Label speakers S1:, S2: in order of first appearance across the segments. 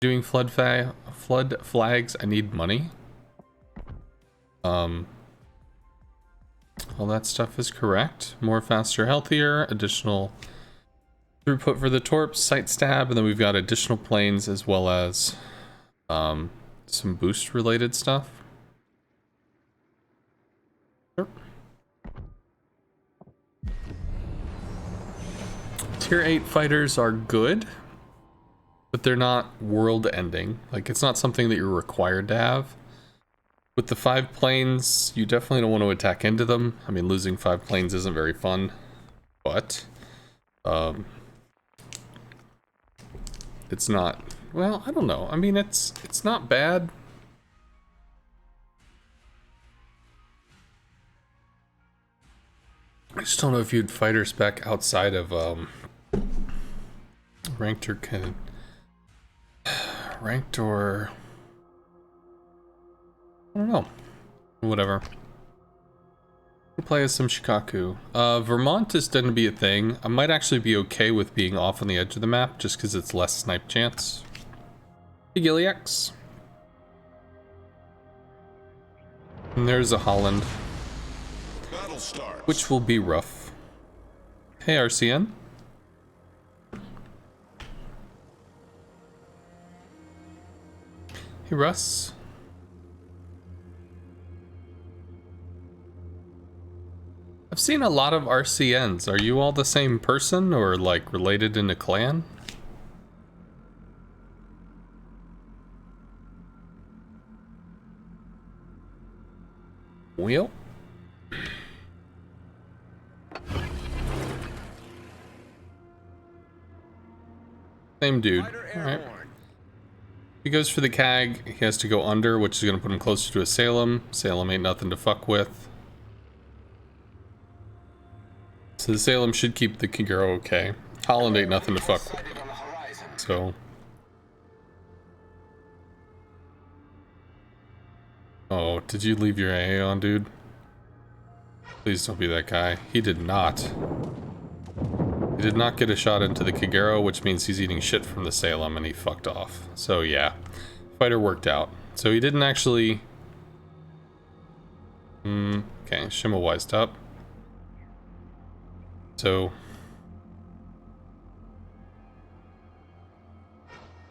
S1: Doing flood flags. I need money. All that stuff is correct. More, faster, healthier. Additional throughput for the torps, sight stab, and then we've got additional planes as well as some boost related stuff. Sure. Tier 8 fighters are good, but they're not world ending. Like, it's not something that you're required to have. With the 5 planes, you definitely don't want to attack into them. I mean, losing 5 planes isn't very fun, but it's not, well, I don't know. I mean, it's not bad. I just don't know if you'd fighter spec outside of ranked or I don't know. Whatever. We'll play as some Shikaku. Vermont is going to be a thing. I might actually be okay with being off on the edge of the map just because it's less snipe chance. Hey, Gilliax. And there's a Holland.
S2: Battle starts.
S1: Which will be rough. Hey, RCN. Hey, Russ. I've seen a lot of RCNs. Are you all the same person or like related in a clan? Wheel? Same dude. Alright. He goes for the CAG. He has to go under, which is going to put him closer to a Salem. Salem ain't nothing to fuck with. So the Salem should keep the Kagero okay. Holland ain't nothing to fuck with. So. Oh, did you leave your AA on, dude? Please don't be that guy. He did not. He did not get a shot into the Kagero, which means he's eating shit from the Salem and he fucked off. So yeah, fighter worked out. So he didn't actually... okay, Shimma wised up. So...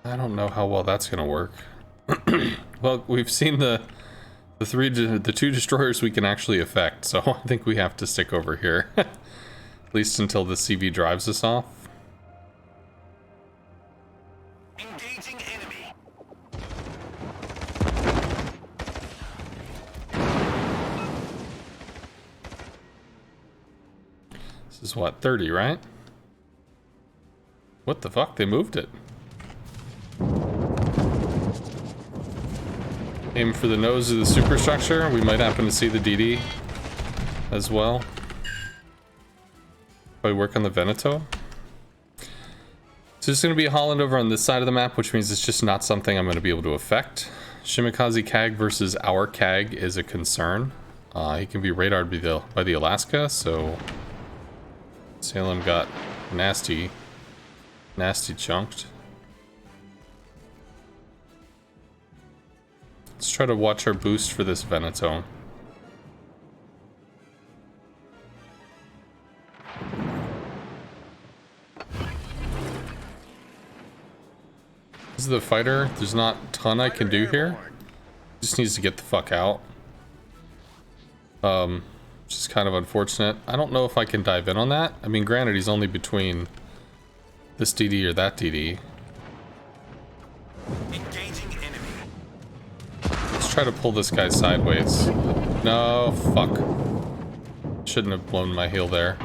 S1: I don't know how well that's gonna work. Well, we've seen the 2 destroyers we can actually affect, so I think we have to stick over here. At least until the CV drives us off.
S2: Engaging enemy.
S1: This is what, 30, right? What the fuck? They moved it. Aim for the nose of the superstructure. We might happen to see the DD as well. Probably work on the Veneto. So there's going to be a Holland over on this side of the map, which means it's just not something I'm going to be able to affect. Shimikaze CAG versus our CAG is a concern. He can be radared by the Alaska, so Salem got nasty chunked. Let's try to watch our boost for this Veneto. This is the fighter. There's not a ton I can do here. Just needs to get the fuck out. Which is kind of unfortunate. I don't know if I can dive in on that. I mean, granted, he's only between this DD or that DD.
S2: Engaging enemy.
S1: Let's try to pull this guy sideways. No, fuck. Shouldn't have blown my heel there.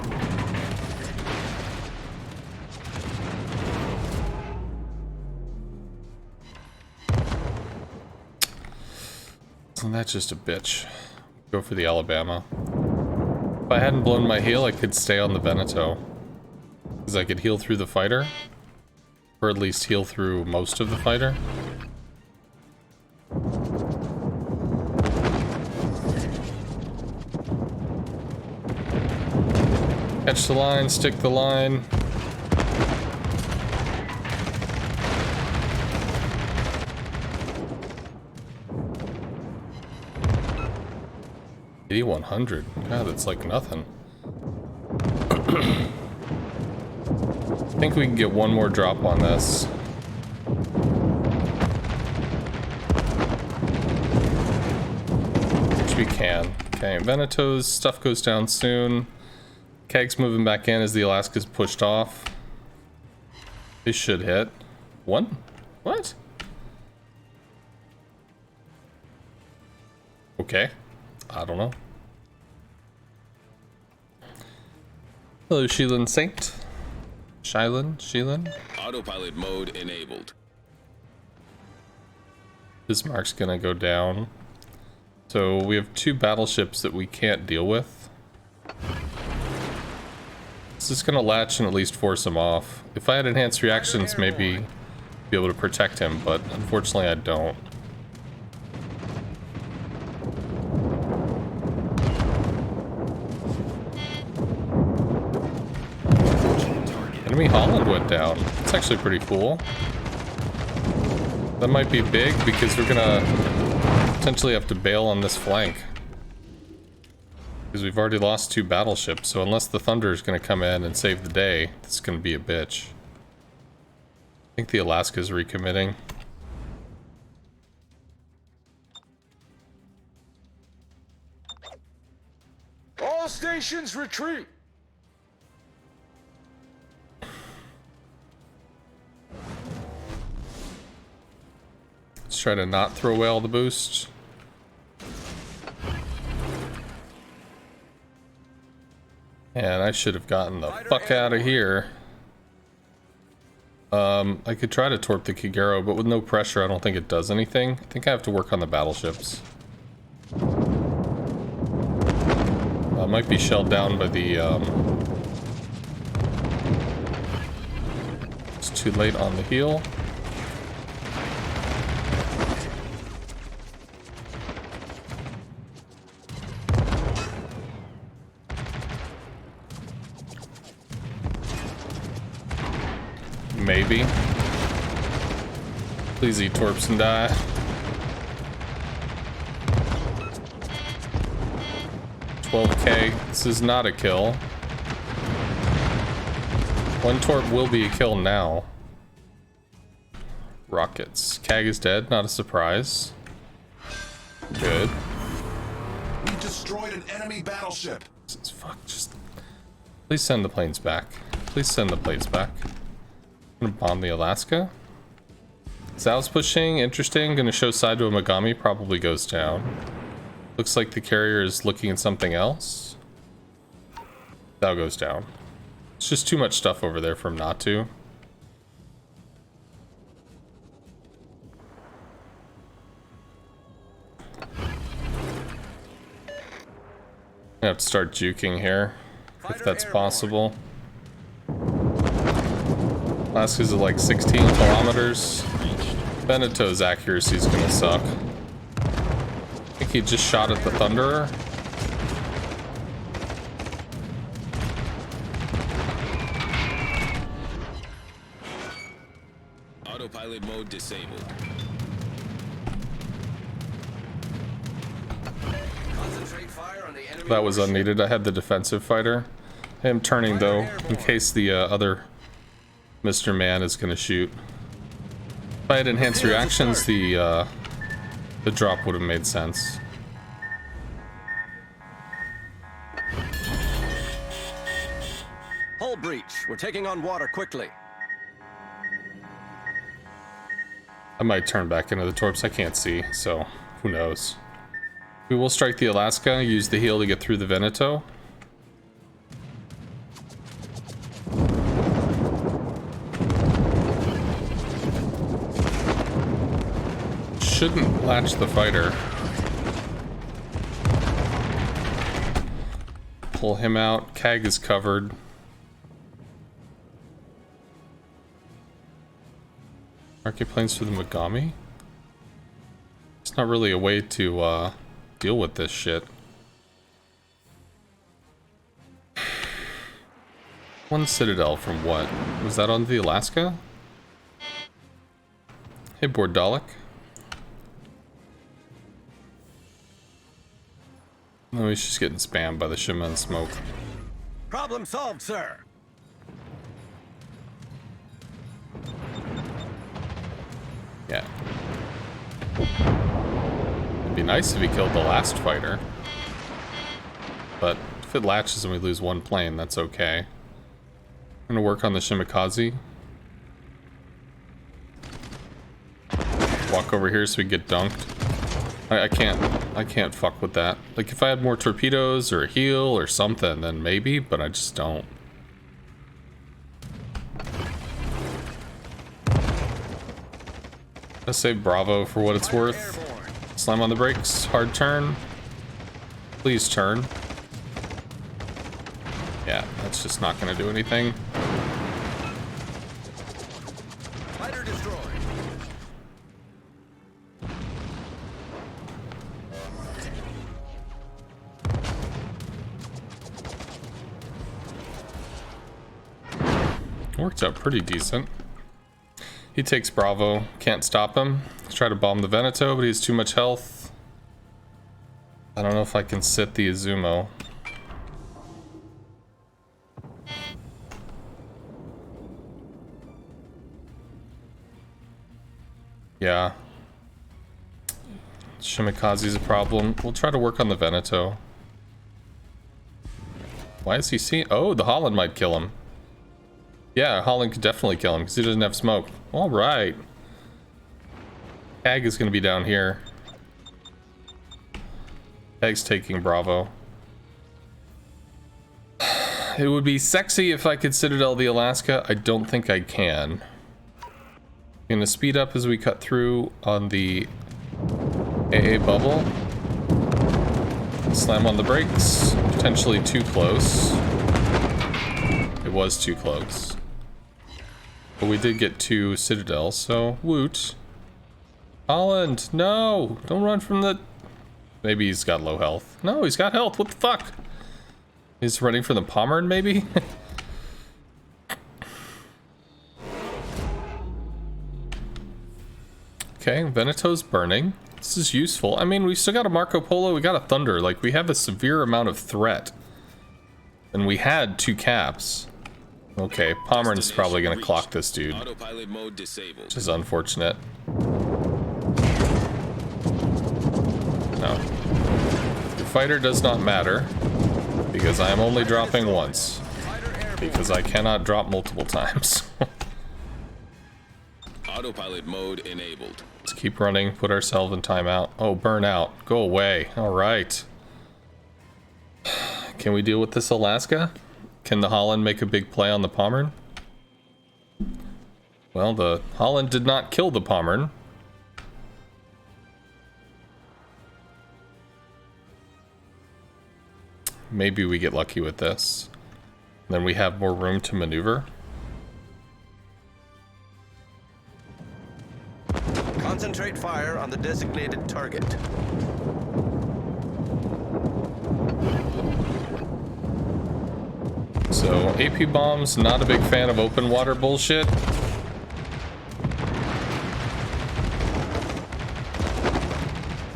S1: And that's just a bitch. Go for the Alabama. If I hadn't blown my heel, I could stay on the Veneto. Because I could heal through the fighter. Or at least heal through most of the fighter. Catch the line, stick the line. 8,100. God, that's like nothing. I think we can get one more drop on this. Which we can. Okay, Venato's stuff goes down soon. Keg's moving back in as the Alaska's pushed off. They should hit. One? What? Okay. I don't know. Hello, Sheelan Saint. Sheelan?
S3: Autopilot mode enabled.
S1: Bismarck's gonna go down. So we have two battleships that we can't deal with. It's just gonna latch and at least force him off. If I had enhanced reactions, maybe be able to protect him, but unfortunately I don't. Enemy Holland went down. It's actually pretty cool. That might be big because we're gonna potentially have to bail on this flank. Because we've already lost two battleships, so unless the Thunder is gonna come in and save the day, it's gonna be a bitch. I think the Alaska's recommitting.
S2: All stations retreat.
S1: Let's try to not throw away all the boosts. And I should have gotten the fuck out of here. I could try to torp the Kagero, but with no pressure, I don't think it does anything. I think I have to work on the battleships. Might be shelled down by the, It's too late on the heel. Maybe. Please eat torps and die. $12K. This is not a kill. One torp will be a kill now. Rockets. Kag is dead, not a surprise. Good.
S2: We destroyed an enemy battleship.
S1: Fuck, just... Please send the planes back. Please send the planes back. I'm gonna bomb the Alaska. Zhao's pushing, interesting. Gonna show side to a Megami, probably goes down. Looks like the carrier is looking at something else. Zhao goes down. It's just too much stuff over there for him not to. I have to start juking here, if that's possible. Alaska's at like 16 kilometers. Venato's accuracy is gonna suck. I think he just shot at the Thunderer.
S3: Autopilot mode disabled. Concentrate fire on the enemy.
S1: That was unneeded. I had the defensive fighter. I am turning though, in case the other Mr. Man is gonna shoot. If I had enhanced reactions, the drop would have made sense.
S4: Hull breach. We're taking on water quickly.
S1: I might turn back into the torps. I can't see, so who knows. We will strike the Alaska, use the heel to get through the Veneto. Shouldn't latch the fighter. Pull him out. Kag is covered. Market planes for the Megami? It's not really a way to deal with this shit. One Citadel from what? Was that on the Alaska? Hey, Bordalic. Oh, he's just getting spammed by the Shima and smoke.
S4: Problem solved, sir.
S1: Yeah. It'd be nice if he killed the last fighter. But if it latches and we lose one plane, that's okay. I'm gonna work on the Shimakaze. Walk over here so we get dunked. I can't fuck with that. Like if I had more torpedoes or a heal or something, then maybe, but I just don't. Let's say Bravo for what it's worth. Slam on the brakes, hard turn. Please turn. Yeah, that's just not gonna do anything.
S4: Fighter destroyed.
S1: Worked out pretty decent. He takes Bravo. Can't stop him. Let's try to bomb the Veneto, but he has too much health. I don't know if I can sit the Izumo. Yeah. Shimakaze's a problem. We'll try to work on the Veneto. Why is he seeing... Oh, the Holland might kill him. Yeah, Holland could definitely kill him because he doesn't have smoke. All right. Ag is going to be down here. Ag's taking Bravo. It would be sexy if I could Citadel the Alaska. I don't think I can. I'm going to speed up as we cut through on the AA bubble. Slam on the brakes. Potentially too close. It was too close. But we did get 2 Citadels, so woot. Holland, no! Don't run from the... Maybe he's got low health. No, he's got health, what the fuck? He's running for the Pommern, maybe? Okay, Veneto's burning. This is useful. I mean, we still got a Marco Polo, we got a Thunder. Like, we have a severe amount of threat. And we had 2 caps. Okay, Pommern's probably gonna clock this dude.
S3: Autopilot mode disabled.
S1: Which is unfortunate. No. Your fighter does not matter. Because I am only dropping once. Because I cannot drop multiple times.
S3: Autopilot mode enabled.
S1: Let's keep running, put ourselves in timeout. Oh, burn out. Go away. Alright. Can we deal with this Alaska? Can the Holland make a big play on the Pommern? Well, the Holland did not kill the Pommern. Maybe we get lucky with this. Then we have more room to maneuver.
S4: Concentrate fire on the designated target.
S1: So, AP bombs, not a big fan of open water bullshit.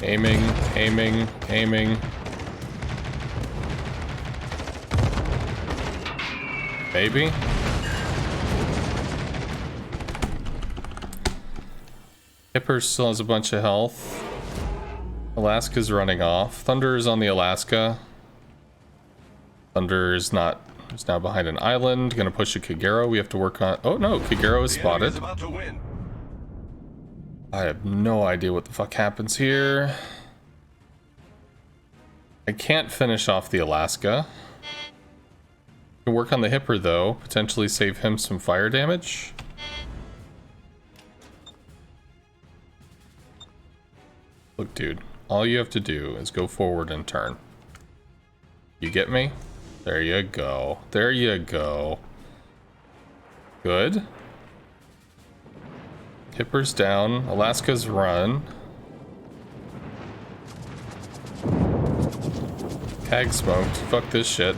S1: Aiming, aiming, aiming. Maybe. Hipper still has a bunch of health. Alaska's running off. Thunder is on the Alaska. Thunder is not... It's now behind an island. Gonna push a Kagero. We have to work on... Oh no, Kagero is spotted.
S2: About to win.
S1: I have no idea what the fuck happens here. I can't finish off the Alaska. Can work on the Hipper though. Potentially save him some fire damage. Look, dude. All you have to do is go forward and turn. You get me? There you go. There you go. Good. Hipper's down. Alaska's run. Cag smoked. Fuck this shit.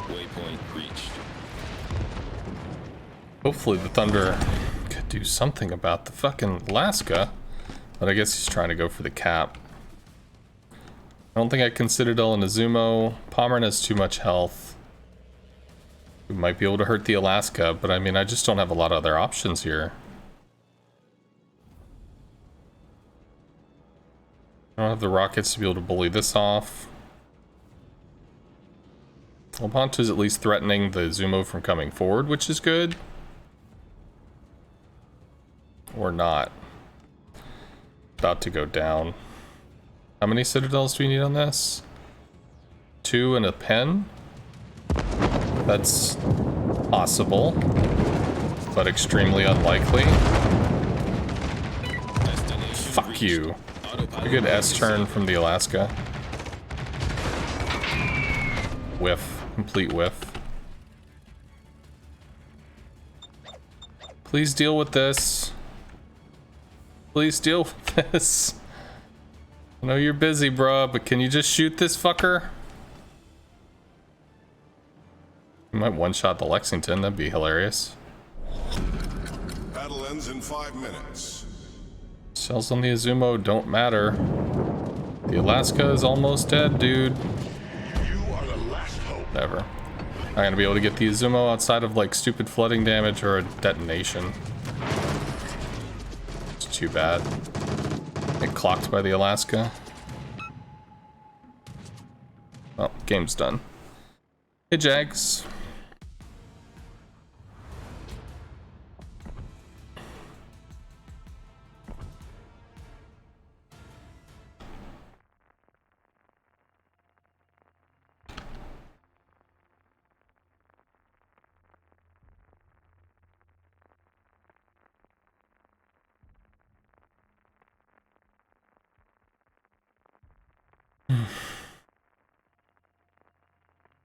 S3: Waypoint reached.
S1: Hopefully the Thunder could do something about the fucking Alaska, but I guess he's trying to go for the cap. I don't think I can Citadel and Izumo. Pomeran has too much health. We might be able to hurt the Alaska, but I mean, I just don't have a lot of other options here. I don't have the rockets to be able to bully this off. Well, Ponto's at least threatening the Izumo from coming forward, which is good. Or not. About to go down. How many citadels do we need on this? 2 and a pen? That's possible, but extremely unlikely. Fuck you. A good S turn from the Alaska. Whiff. Complete whiff. Please deal with this. Please deal with this. I know you're busy, bruh, but can you just shoot this fucker? You might one-shot the Lexington, that'd be hilarious.
S2: Battle ends in 5 minutes.
S1: Shells on the Izumo don't matter. The Alaska is almost dead, dude.
S2: You are the last hope.
S1: Never. Not gonna be able to get the Izumo outside of like stupid flooding damage or a detonation. It's too bad. Get clocked by the Alaska. Well, game's done. Hey, Jags.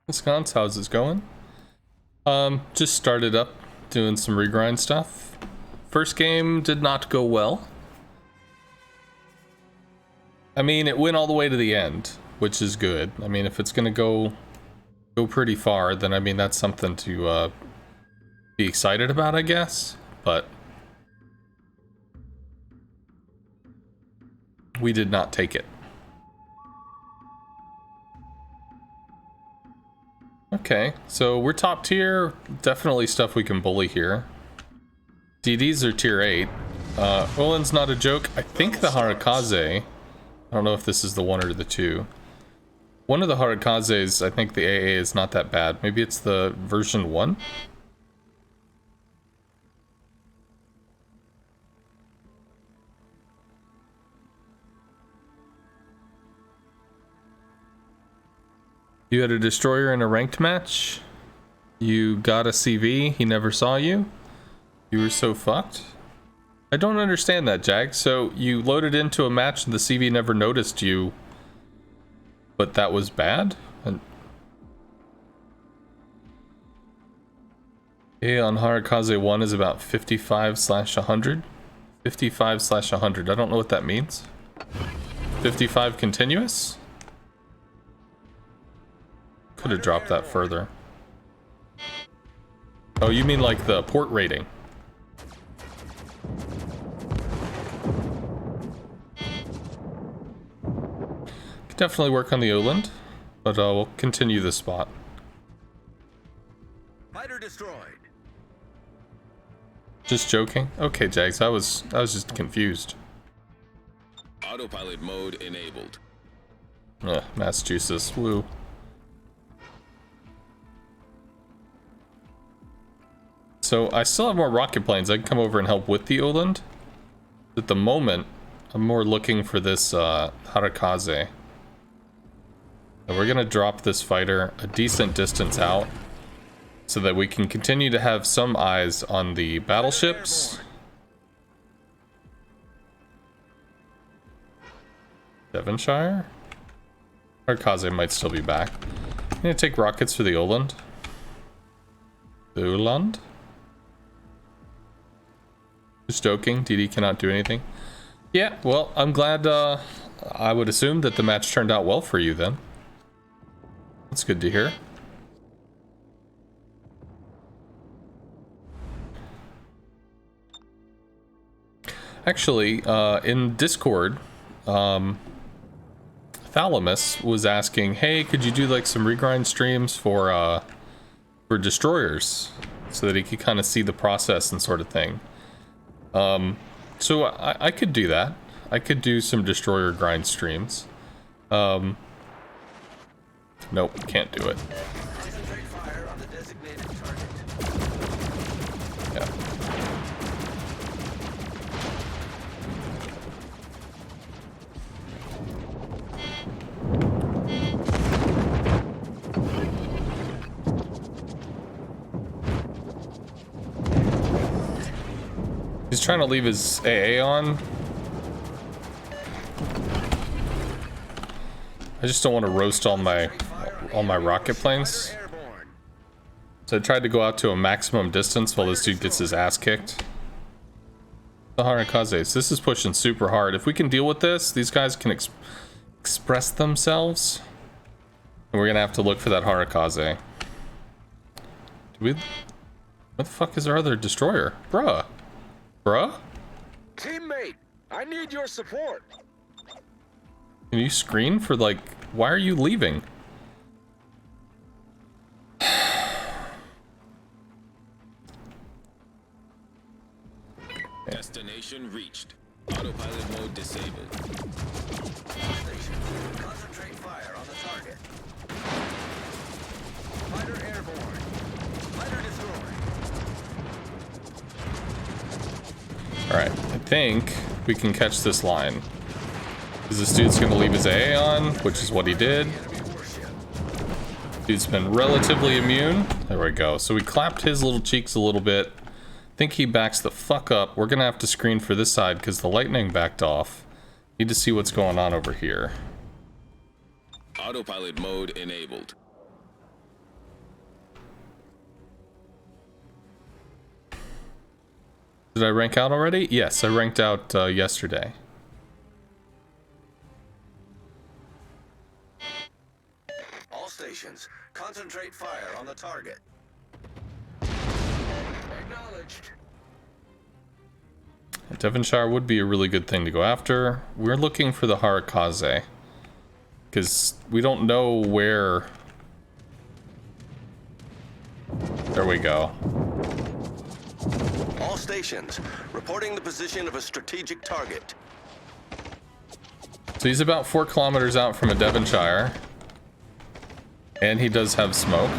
S1: Wisconsin, how's this going? Just started up doing some regrind stuff. First game did not go well. I mean, it went all the way to the end, which is good. I mean, if it's gonna go pretty far, then I mean that's something to be excited about, I guess. But we did not take it. Okay, so we're top tier. Definitely stuff we can bully here. DDs are tier 8. Olin's not a joke. I think the Harakaze. I don't know if this is the 1 or the 2. One of the Harakazes, I think the AA is not that bad. Maybe it's the version 1? You had a destroyer in a ranked match. You got a CV. He never saw you. You were so fucked. I don't understand that, Jag. So you loaded into a match and the CV never noticed you, but that was bad? And on Harakaze 1 is about 55/100. 55/100. I don't know what that means. 55 continuous? Could have dropped that further. Oh, you mean like the port rating? Could definitely work on the Oland, but we'll continue this spot.
S4: Fighter destroyed.
S1: Just joking. Okay, Jags, I was just confused.
S3: Autopilot mode enabled.
S1: Massachusetts, woo. So I still have more rocket planes. I can come over and help with the Oland. At the moment, I'm more looking for this Harakaze. And we're gonna drop this fighter a decent distance out so that we can continue to have some eyes on the battleships. Devonshire? Harakaze might still be back. I'm gonna take rockets for the Oland. The Oland? Just joking, DD cannot do anything. Yeah, well, I'm glad, I would assume that the match turned out well for you then. That's good to hear. Actually, in Discord, Thalamus was asking, hey, could you do like some regrind streams for destroyers so that he could kind of see the process and sort of thing. So I could do that. I could do some destroyer grind streams. Nope, can't do it.
S4: Concentrate fire on the designated target.
S1: Yeah. He's trying to leave his AA on. I just don't want to roast all my rocket planes. So I tried to go out to a maximum distance while this dude gets his ass kicked. The Harakazes, this is pushing super hard. If we can deal with this, these guys can express themselves. And we're gonna have to look for that Harakaze. What the fuck is our other destroyer? Bruh.
S4: Teammate, I need your support.
S1: Can you screen for, like, why are you leaving?
S3: Destination reached. Autopilot mode disabled.
S4: Concentrate fire on the target. Fighter airborne. Fighter destroyed.
S1: Alright, I think we can catch this line. Because this dude's gonna leave his AA on, which is what he did. Dude's been relatively immune. There we go. So we clapped his little cheeks a little bit. Think he backs the fuck up. We're gonna have to screen for this side because the lightning backed off. Need to see what's going on over here.
S3: Autopilot mode enabled.
S1: Did I rank out already? Yes, I ranked out yesterday.
S4: All stations, concentrate fire on the target. Acknowledged.
S1: Devonshire would be a really good thing to go after. We're looking for the Harakaze. Because we don't know where... There we go.
S4: All stations, reporting the position of a strategic target.
S1: So he's about 4 kilometers out from a Devonshire. And he does have smoke.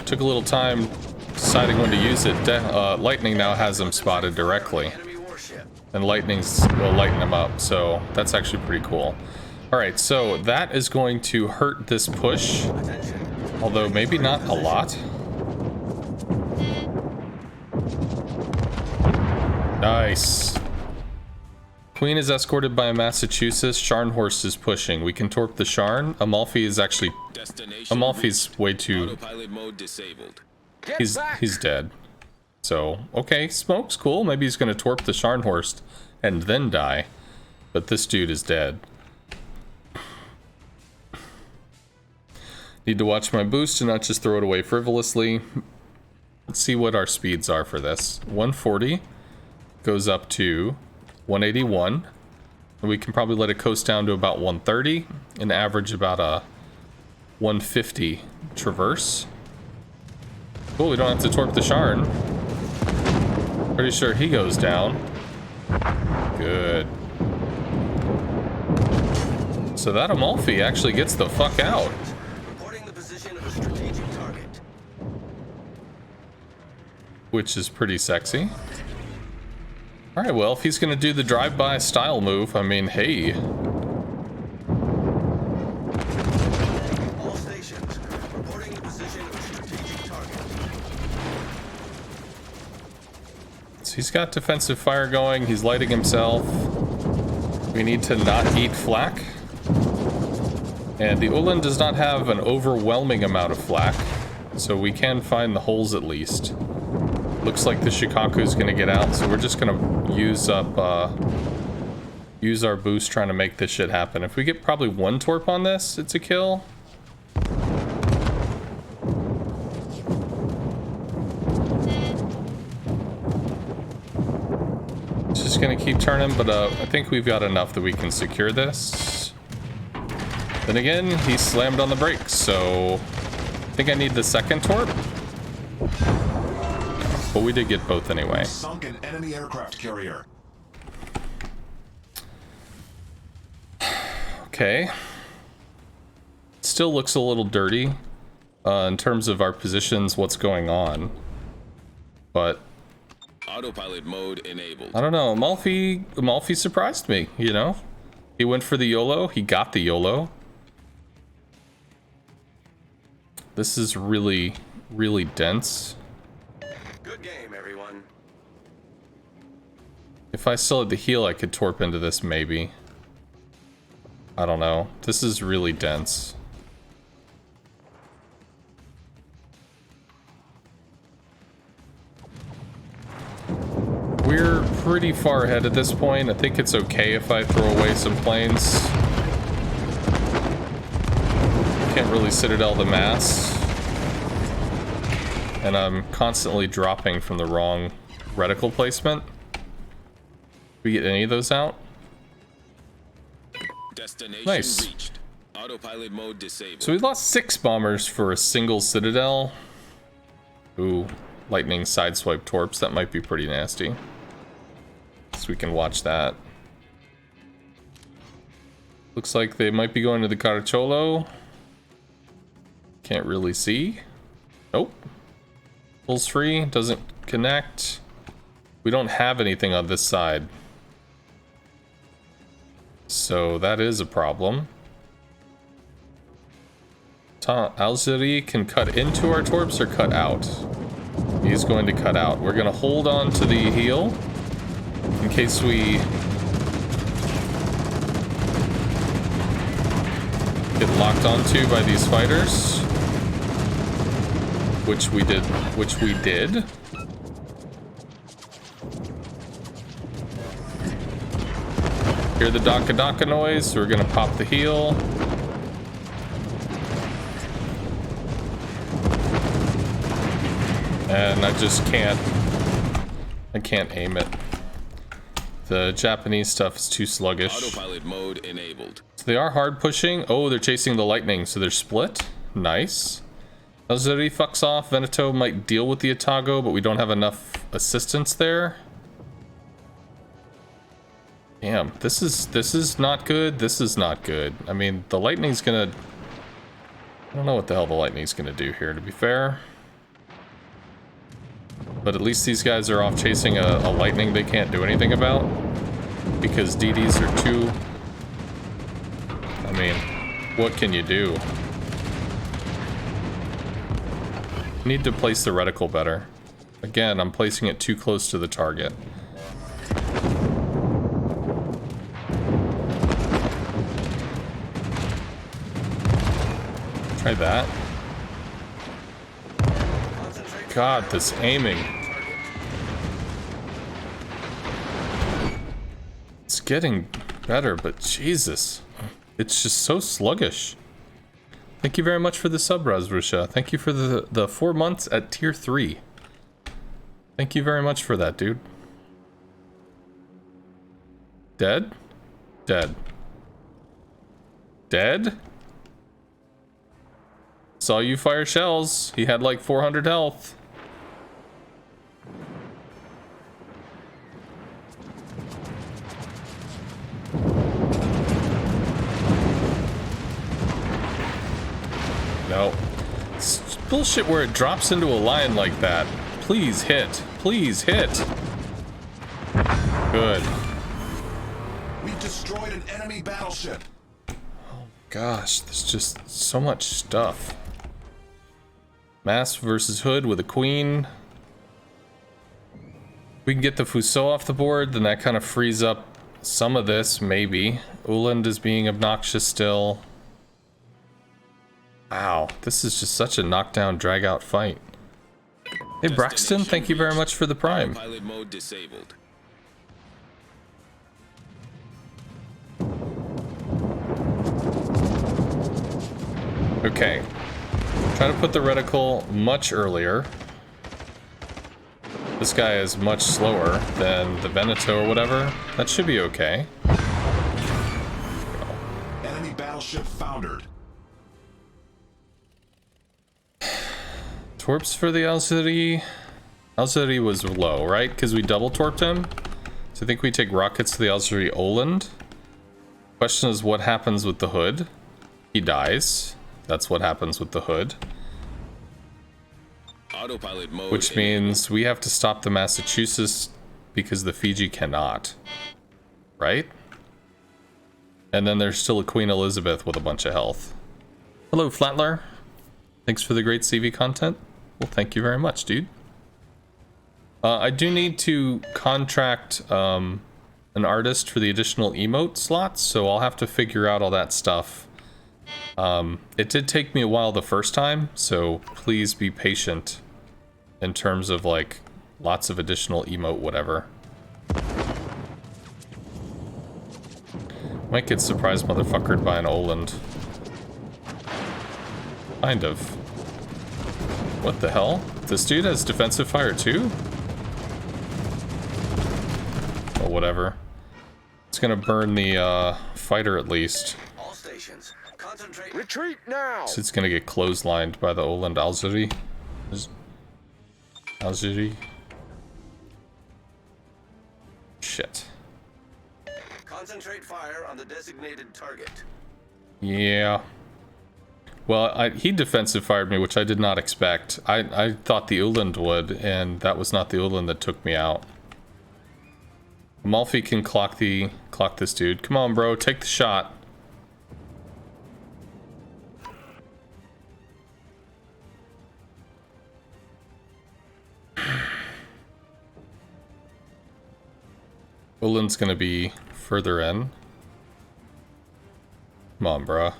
S1: Took a little time deciding when to use it. Lightning now has him spotted directly.
S4: Enemy warship.
S1: And lightning's will lighten him up, so that's actually pretty cool. Alright, so that is going to hurt this push. Although maybe not a lot. Nice. Queen is escorted by a Massachusetts. Scharnhorst is pushing. We can torp the Scharn. Amalfi is actually...
S3: Destination
S1: Amalfi's
S3: reached.
S1: way too...
S3: Autopilot mode disabled.
S1: He's dead. So, okay, smoke's cool. Maybe he's gonna torp the Scharnhorst and then die. But this dude is dead. Need to watch my boost and not just throw it away frivolously. Let's see what our speeds are for this. 140 goes up to 181. And we can probably let it coast down to about 130 and average about a 150 traverse. Cool, we don't have to torp the Scharn. Pretty sure he goes down. Good. So that Amalfi actually gets the fuck out.
S4: Reporting the position of a strategic target.
S1: Which is pretty sexy. Alright, well, if he's gonna do the drive-by style move, I mean, hey.
S4: All stations, reporting the position of a strategic target.
S1: So he's got defensive fire going, he's lighting himself. We need to not eat flak. And the Ulan does not have an overwhelming amount of flak, so we can find the holes at least. Looks like the Shikaku's gonna get out, so we're just gonna use up, use our boost trying to make this shit happen. If we get probably 1 torp on this, it's a kill. just gonna keep turning, but I think we've got enough that we can secure this. Then again, he slammed on the brakes, so I think I need the second torp. But we did get both anyway.
S2: Sunk an enemy aircraft carrier.
S1: Okay. Still looks a little dirty in terms of our positions, what's going on. But
S3: Autopilot mode enabled.
S1: I don't know. Amalfi surprised me, you know? He went for the YOLO. He got the YOLO. This is really, really dense.
S4: Good game, everyone.
S1: If I still had the heal, I could torp into this, maybe. I don't know. This is really dense. We're pretty far ahead at this point. I think it's okay if I throw away some planes. Can't really Citadel the mass. And I'm constantly dropping from the wrong reticle placement. Did we get any of those out?
S3: Destination
S1: Nice.
S3: reached. Autopilot mode disabled.
S1: So we lost 6 bombers for a single Citadel. Ooh, lightning sideswipe torps. That might be pretty nasty. So we can watch that. Looks like they might be going to the Caracciolo. Can't really see. Nope. Pulls free. Doesn't connect. We don't have anything on this side. So that is a problem. Algeri can cut into our torps or cut out. He's going to cut out. We're going to hold on to the heal in case we get locked onto by these fighters, which we did. Hear the Daka Daka noise, so we're gonna pop the heal. And I just can't aim it. The Japanese stuff is too sluggish.
S3: Autopilot mode enabled.
S1: So they are hard pushing. Oh, they're chasing the lightning, so they're split. Nice. Algeri fucks off. Veneto might deal with the Atago, but we don't have enough assistance there. Damn, this is not good. This is not good. I mean, the lightning's gonna... I don't know what the hell the lightning's gonna do here, to be fair. But at least these guys are off chasing a lightning they can't do anything about. Because DDs are too... I mean, what can you do? Need to place the reticle better. Again, I'm placing it too close to the target. Try that. God, this aiming. It's getting better, but Jesus. It's just so sluggish. Thank you very much for the sub, Razrusha. Thank you for the 4 months at tier 3. Thank you very much for that, dude. Dead? Dead. Dead? Saw you fire shells. He had like 400 health. No. It's bullshit where it drops into a line like that. Please hit. Please hit. Good.
S2: We destroyed an enemy battleship.
S1: Gosh, there's just so much stuff. Mass versus Hood with a queen. We can get the Fuso off the board, then that kind of frees up some of this, maybe. Uland is being obnoxious still. Wow, this is just such a knockdown, drag-out fight. Hey Braxton, thank you very much for the prime.
S3: Pilot mode disabled.
S1: Okay. Try to put the reticle much earlier. This guy is much slower than the Veneto or whatever. That should be okay.
S2: Enemy battleship foundered.
S1: Torps for the Alzeri. Alzeri was low, right? Because we double torped him. So I think we take rockets to the Alzeri Oland. Question is, what happens with the hood? He dies. That's what happens with the hood.
S3: Autopilot mode.
S1: Which means we have to stop the Massachusetts because the Fiji cannot. Right? And then there's still a Queen Elizabeth with a bunch of health. Hello, Flatler. Thanks for the great CV content. Well, thank you very much, dude. I do need to contract an artist for the additional emote slots, so I'll have to figure out all that stuff. It did take me a while the first time, so please be patient in terms of like lots of additional emote whatever. Might get surprised motherfuckered by an Oland. Kind of. What the hell? This dude has defensive fire too? Well, whatever. It's gonna burn the fighter at least.
S4: All stations, concentrate.
S5: Retreat now!
S1: So it's gonna get clotheslined by the Oland Alzeri. Alzeri. Shit.
S4: Concentrate fire on the designated target.
S1: Yeah. Well, he defensive fired me, which I did not expect. I thought the Uland would, and that was not the Uland that took me out. Amalfi can clock this dude. Come on, bro, take the shot. Uland's gonna be further in. Come on, bro.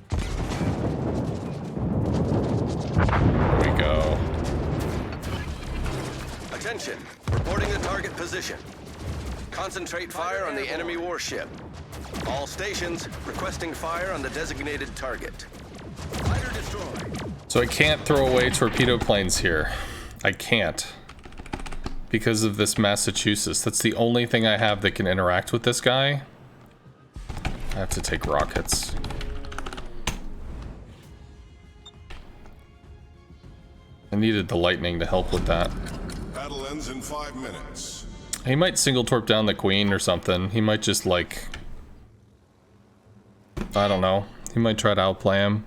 S1: There we go.
S4: Attention, reporting the target position. Concentrate fire on the enemy warship. All stations requesting fire on the designated target. Fighter destroyed.
S1: So I can't throw away torpedo planes here. I can't. Because of this Massachusetts. That's the only thing I have that can interact with this guy. I have to take rockets. I needed the lightning to help with that.
S2: Battle ends in 5 minutes.
S1: He might single torp down the queen or something. He might just like... I don't know. He might try to outplay him.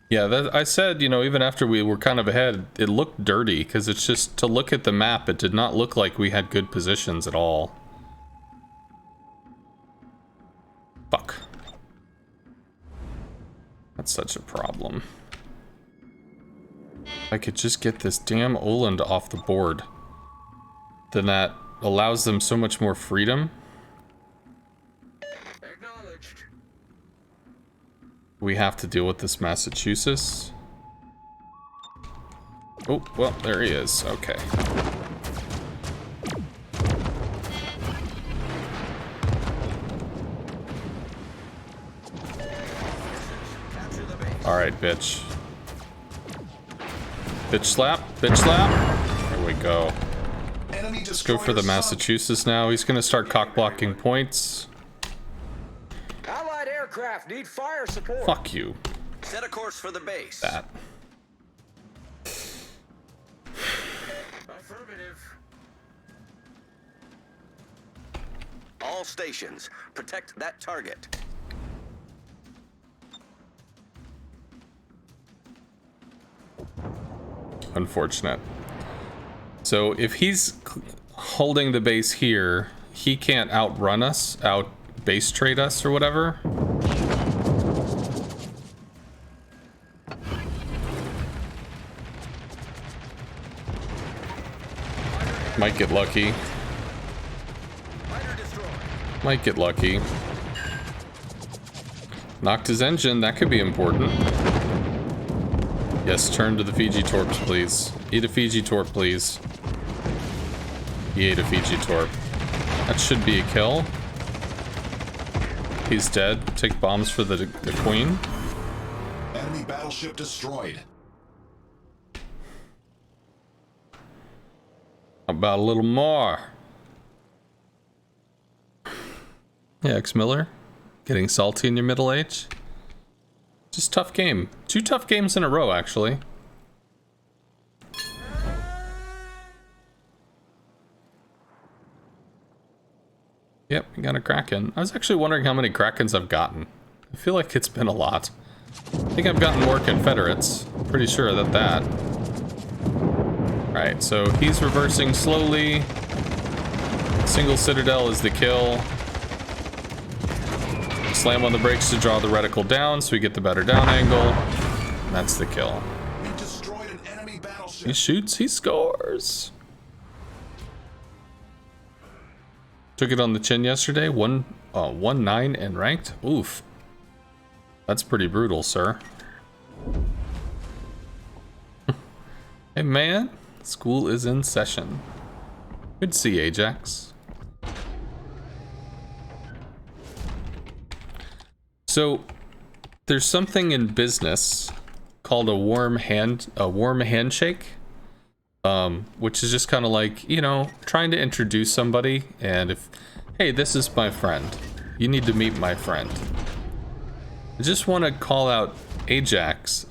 S1: Yeah, that, I said, you know, even after we were kind of ahead, it looked dirty, because it's just, to look at the map, it did not look like we had good positions at all. Fuck. That's such a problem. If I could just get this damn Oland off the board, then that allows them so much more freedom.
S5: Acknowledged.
S1: We have to deal with this Massachusetts. Oh, well, there he is. Okay.
S4: Capture the base.
S1: Alright, bitch. Bitch slap, bitch slap. There we go.
S2: Enemy
S1: Let's go for the Massachusetts now. He's gonna start cock blocking points.
S5: Allied aircraft need fire support.
S1: Fuck you.
S4: Set a course for the base.
S1: That.
S5: Affirmative.
S4: All stations, protect that target.
S1: Unfortunate. So if he's holding the base here, he can't outrun us, out base trade us or whatever. Might get lucky.
S4: Fighter destroyed.
S1: Might get lucky. Knocked his engine, that could be important. Yes, turn to the Fiji torps, please. Eat a Fiji torp, please. He ate a Fiji torp. That should be a kill. He's dead. Take bombs for the queen.
S2: Enemy battleship destroyed.
S1: About a little more. Yeah, X Miller. Getting salty in your middle age. Just tough game. 2 tough games in a row, actually. Yep, we got a Kraken. I was actually wondering how many Krakens I've gotten. I feel like it's been a lot. I think I've gotten more Confederates. Pretty sure that. Alright, so he's reversing slowly. Single Citadel is the kill. Slam on the brakes to draw the reticle down so we get the better down angle. And that's the kill.
S2: We destroyed an enemy battleship.
S1: He shoots, he scores. Took it on the chin yesterday. 1-9 and ranked. Oof. That's pretty brutal, sir. Hey man, school is in session. Good to see Ajax. So there's something in business called a warm handshake. Which is just kind of like, you know, trying to introduce somebody, and if, hey, this is my friend, you need to meet my friend. I just want to call out Ajax.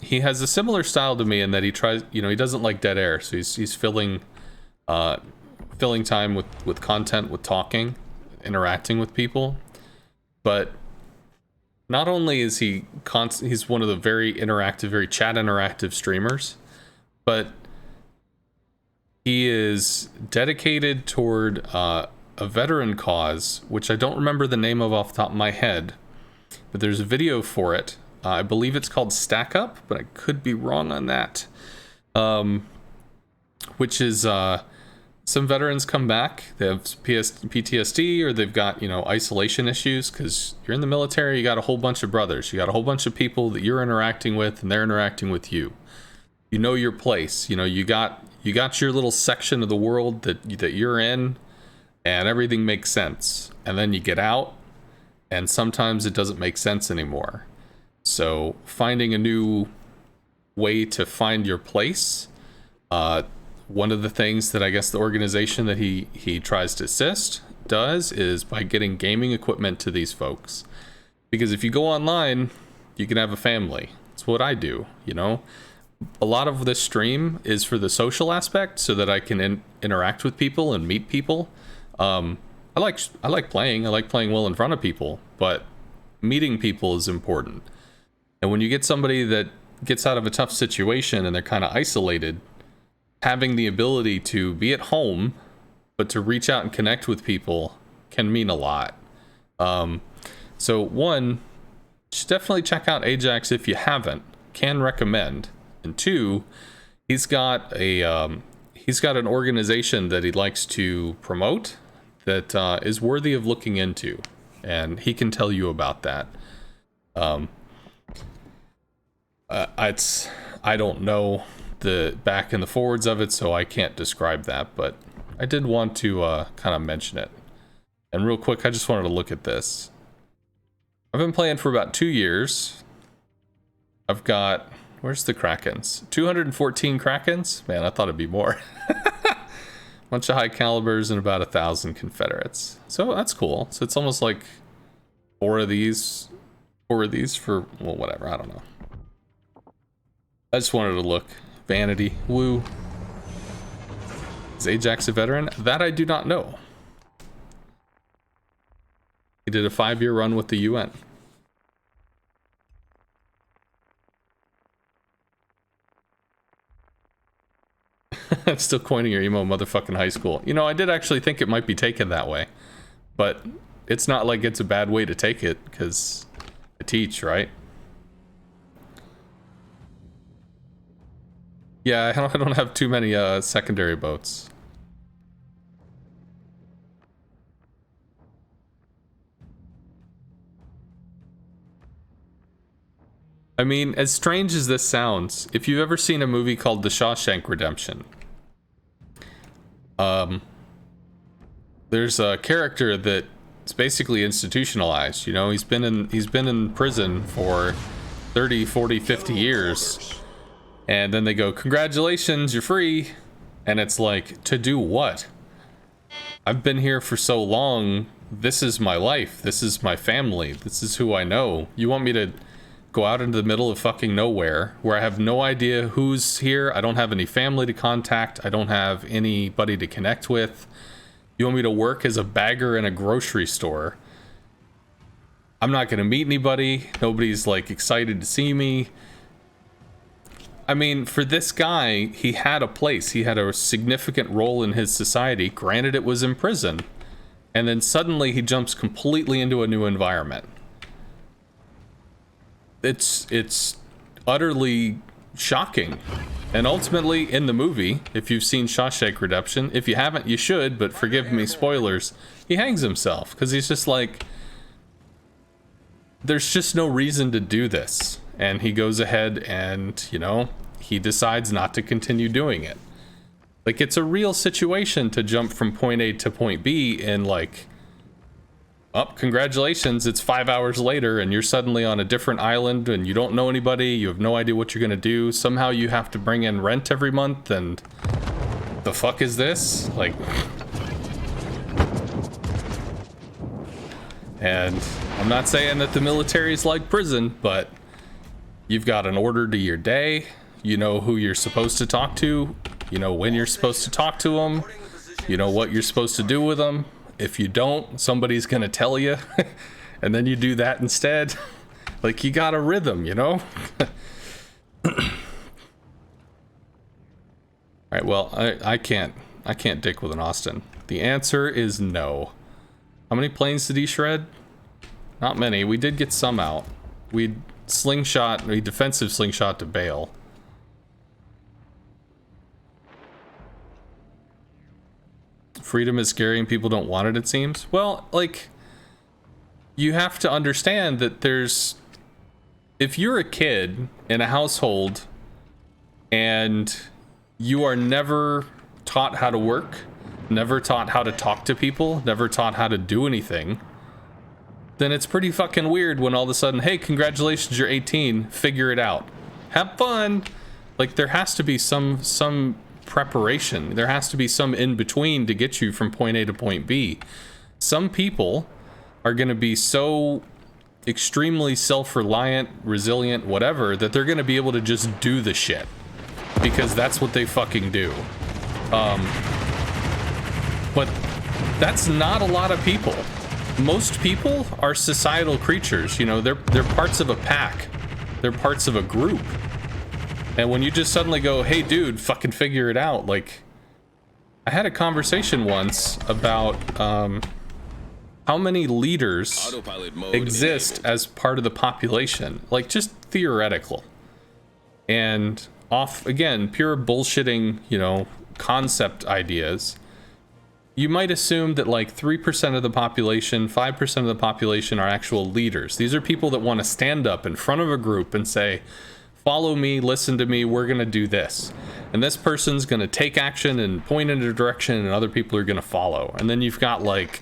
S1: He has a similar style to me in that he tries, you know, he doesn't like dead air, so he's filling time with content, with talking, interacting with people. But not only is he's one of the very interactive, very chat interactive streamers, but he is dedicated toward a veteran cause, which I don't remember the name of off the top of my head, but there's a video for it. I believe it's called Stack Up, but I could be wrong on that. Which is some veterans come back, they have PTSD, or they've got, you know, isolation issues, because you're in the military, you got a whole bunch of brothers, you got a whole bunch of people that you're interacting with, and they're interacting with you. You know your place, you know, you got your little section of the world that you're in, and everything makes sense. And then you get out, and sometimes it doesn't make sense anymore. So finding a new way to find your place, one of the things that I guess the organization that he tries to assist does is by getting gaming equipment to these folks. Because if you go online, you can have a family. It's what I do, you know. A lot of this stream is for the social aspect, so that I can interact with people and meet people. I like playing well in front of people, but meeting people is important. And when you get somebody that gets out of a tough situation and they're kind of isolated, having the ability to be at home, but to reach out and connect with people can mean a lot. So one, you should definitely check out Ajax if you haven't. Can recommend. And 2, he's got an organization that he likes to promote that is worthy of looking into, and he can tell you about that. I don't know the back and the forwards of it, so I can't describe that, but I did want to kind of mention it. And real quick, I just wanted to look at this. I've been playing for about 2 years. I've got, where's the Krakens? 214 Krakens? Man, I thought it'd be more. Bunch of high calibers and about 1,000 Confederates. So that's cool. So it's almost like 4 of these for, well, whatever, I don't know. I just wanted to look. Vanity, woo. Is Ajax a veteran? That I do not know. He did a 5-year run with the UN. I'm still coining your emo motherfucking high school. You know, I did actually think it might be taken that way, but it's not like it's a bad way to take it, because I teach, right? Yeah, I don't have too many secondary boats. I mean, as strange as this sounds, if you've ever seen a movie called The Shawshank Redemption, there's a character that's basically institutionalized. You know, he's been in prison for 30, 40, 50 years. And then they go, congratulations, you're free. And it's like, to do what? I've been here for so long. This is my life. This is my family. This is who I know. You want me to go out into the middle of fucking nowhere where I have no idea who's here? I don't have any family to contact. I don't have anybody to connect with. You want me to work as a bagger in a grocery store? I'm not going to meet anybody. Nobody's like excited to see me. I mean, for this guy, he had a place. He had a significant role in his society. Granted, it was in prison. And then suddenly he jumps completely into a new environment. It's utterly shocking. And ultimately, in the movie, if you've seen Shawshank Redemption, if you haven't, you should, but forgive me, spoilers, he hangs himself. Because he's just like, there's just no reason to do this. And he goes ahead and, you know, he decides not to continue doing it. Like, it's a real situation to jump from point A to point B and like, oh, congratulations, it's 5 hours later and you're suddenly on a different island and you don't know anybody, you have no idea what you're gonna do. Somehow you have to bring in rent every month and the fuck is this? Like, and I'm not saying that the military is like prison, but you've got an order to your day. You know who you're supposed to talk to. You know when you're supposed to talk to them. You know what you're supposed to do with them. If you don't, somebody's gonna tell you. And then you do that instead. Like, you got a rhythm, you know? Alright, well, I can't dick with an Austin. The answer is no. How many planes did he shred? Not many. We did get some out. We defensive slingshot to Bale. Freedom is scary and people don't want it, it seems. Well, like, you have to understand that if you're a kid in a household and you are never taught how to work, never taught how to talk to people, never taught how to do anything, then it's pretty fucking weird when all of a sudden, hey, congratulations, you're 18, figure it out. Have fun. Like, there has to be some preparation. There has to be some in between to get you from point A to point B. Some people are going to be so extremely self-reliant, resilient, whatever, that they're going to be able to just do the shit because that's what they fucking do. But that's not a lot of people. Most people are societal creatures. You know, they're parts of a pack. They're parts of a group. And when you just suddenly go, hey dude, fucking figure it out. Like, I had a conversation once about how many leaders exist as part of the population. Like, just theoretical. And again, pure bullshitting, you know, concept ideas. You might assume that like 3% of the population, 5% of the population are actual leaders. These are people that want to stand up in front of a group and say, follow me, listen to me, we're going to do this. And this person's going to take action and point in a direction and other people are going to follow. And then you've got like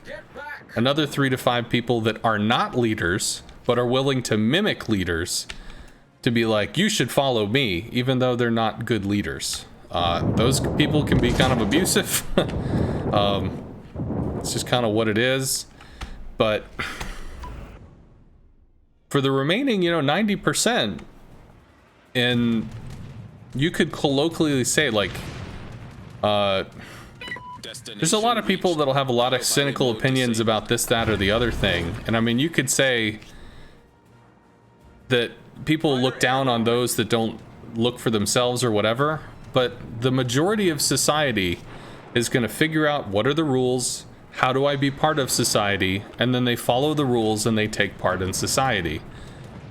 S1: another 3 to 5 people that are not leaders, but are willing to mimic leaders to be like, you should follow me, even though they're not good leaders. Those people can be kind of abusive. It's just kind of what it is. But for the remaining, you know, 90%, and you could colloquially say, like, there's a lot of people that'll have a lot of cynical opinions about this, that, or the other thing. And I mean, you could say that people look down on those that don't look for themselves or whatever, but the majority of society is going to figure out what are the rules, how do I be part of society, and then they follow the rules and they take part in society.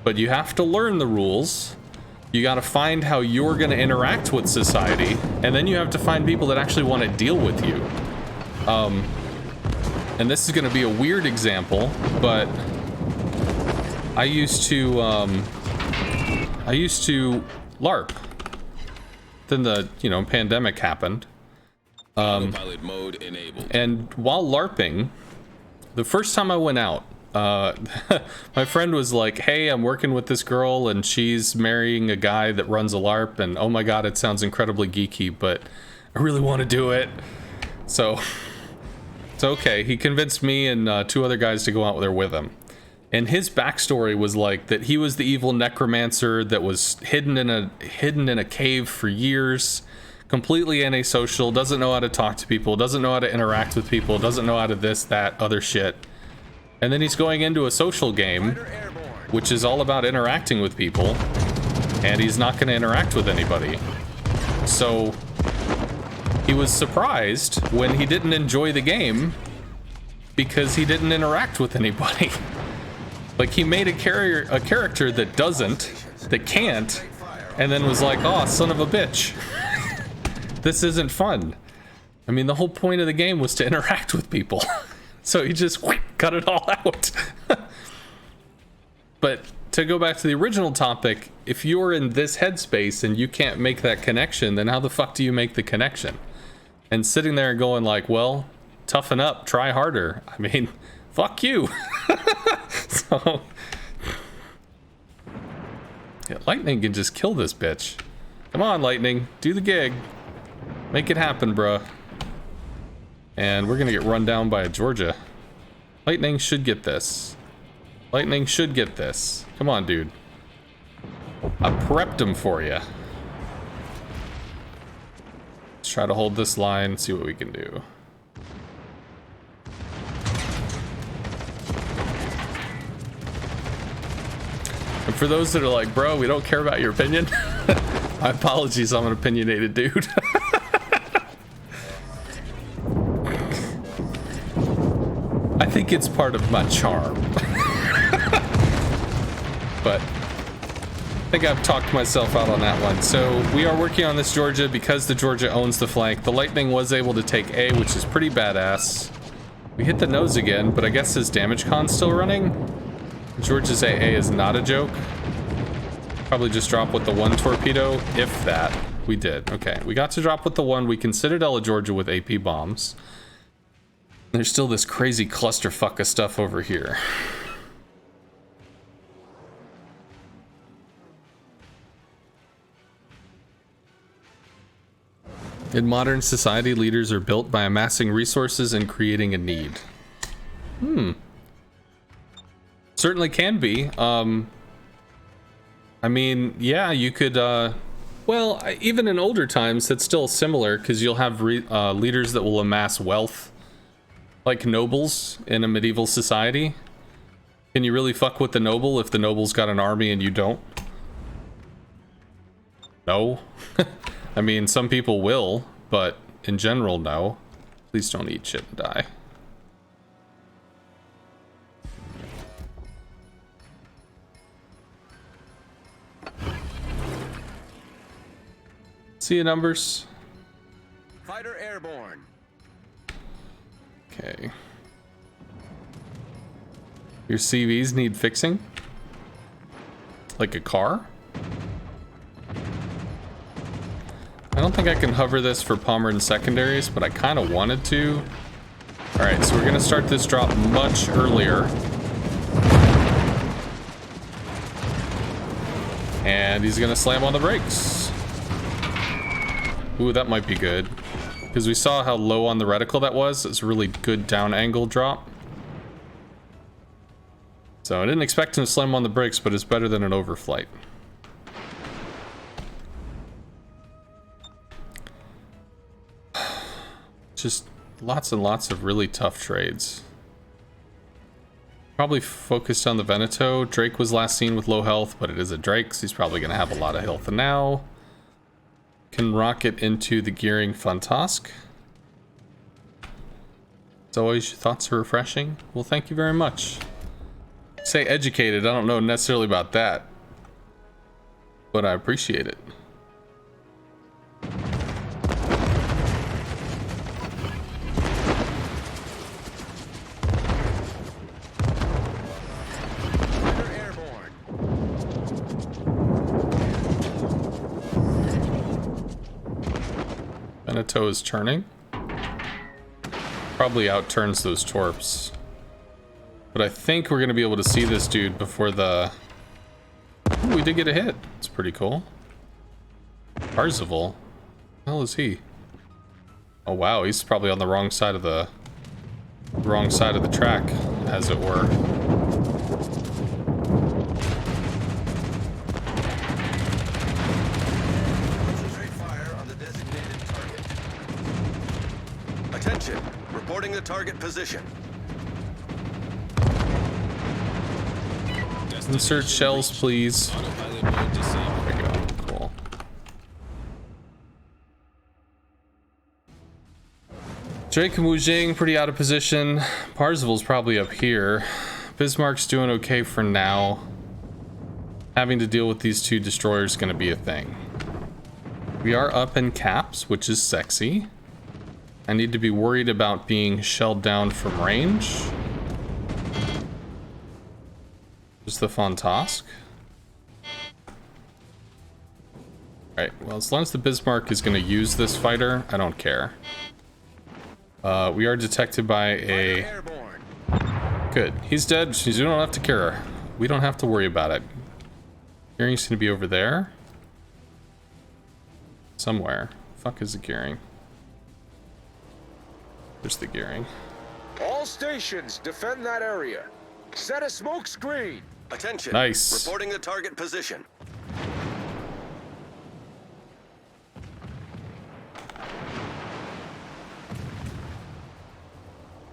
S1: But you have to learn the rules. You got to find how you're going to interact with society, and then you have to find people that actually want to deal with you. And this is going to be a weird example, but I used to LARP. Then the, you know, pandemic happened.
S3: Autopilot mode enabled.
S1: And while LARPing, the first time I went out, my friend was like, hey, I'm working with this girl and she's marrying a guy that runs a LARP, and oh my god, it sounds incredibly geeky, but I really want to do it. So it's okay. He convinced me and 2 other guys to go out there with him. And his backstory was like that he was the evil necromancer that was hidden in a cave for years, completely antisocial, doesn't know how to talk to people, doesn't know how to interact with people, doesn't know how to this, that, other shit. And then he's going into a social game, which is all about interacting with people, and he's not going to interact with anybody. So he was surprised when he didn't enjoy the game because he didn't interact with anybody. Like, he made a character that that can't, and then was like, oh, son of a bitch. This isn't fun. I mean, the whole point of the game was to interact with people. So he just cut it all out. But to go back to the original topic, if you're in this headspace and you can't make that connection, then how the fuck do you make the connection? And sitting there and going like, well, toughen up, try harder. I mean, fuck you. So, yeah, Lightning can just kill this bitch. Come on, Lightning, do the gig. Make it happen, bruh. And we're gonna get run down by a Georgia. Lightning should get this. Lightning should get this. Come on, dude. I prepped him for you. Let's try to hold this line, see what we can do. And for those that are like, bro, we don't care about your opinion. My apologies, I'm an opinionated dude. I think it's part of my charm. But I think I've talked myself out on that one. So we are working on this Georgia because the Georgia owns the flank. The Lightning was able to take A, which is pretty badass. We hit the nose again, but I guess his damage con's still running. Georgia's AA is not a joke. Probably just drop with the 1 torpedo, if that. We did. Okay, we got to drop with the 1. We considered Ella Georgia with AP bombs. There's still this crazy clusterfuck of stuff over here. In modern society, leaders are built by amassing resources and creating a need. Certainly can be. I mean, yeah, you could, well, even in older times, that's still similar, because you'll have leaders that will amass wealth, like nobles in a medieval society. Can you really fuck with the noble if the noble's got an army and you don't? No. I mean, some people will, but in general, no. Please don't eat shit and die. See your numbers.
S4: Fighter airborne.
S1: Okay. Your CVs need fixing? Like a car? I don't think I can hover this for Pommern secondaries, but I kind of wanted to. Alright, so we're going to start this drop much earlier. And he's going to slam on the brakes. Ooh, that might be good. Because we saw how low on the reticle that was. It's a really good down angle drop. So I didn't expect him to slam on the brakes, but it's better than an overflight. Just lots and lots of really tough trades. Probably focused on the Veneto. Drake was last seen with low health, but it is a Drake, so he's probably going to have a lot of health now. Can rocket into the Gearing Fantask. As always, your thoughts are refreshing. Well, thank you very much. Say educated, I don't know necessarily about that, but I appreciate it. Veneto is turning. Probably outturns those torps. But I think we're going to be able to see this dude before the... Ooh, we did get a hit. It's pretty cool. Parzival? What the hell is he? Oh wow, he's probably on the wrong side of the track, as it were.
S4: Concentrate fire on the designated target. Attention, reporting the target position.
S1: Insert shells, please.
S3: Autopilot mode disabled.
S1: There we go. Cool. Drake and Wu Jing pretty out of position. Parzival's probably up here. Bismarck's doing okay for now. Having to deal with these two destroyers is going to be a thing. We are up in caps, which is sexy. I need to be worried about being shelled down from range. There's the Fontask. Alright, well, as long as the Bismarck is going to use this fighter, I don't care. We are detected by a...
S4: Airborne.
S1: Good. He's dead. You don't have to care. We don't have to worry about it. Gearing's going to be over there. Somewhere. Fuck is the gearing? There's the gearing.
S5: All stations, defend that area. Set a smoke screen.
S4: Attention.
S1: Nice.
S4: Reporting the target position.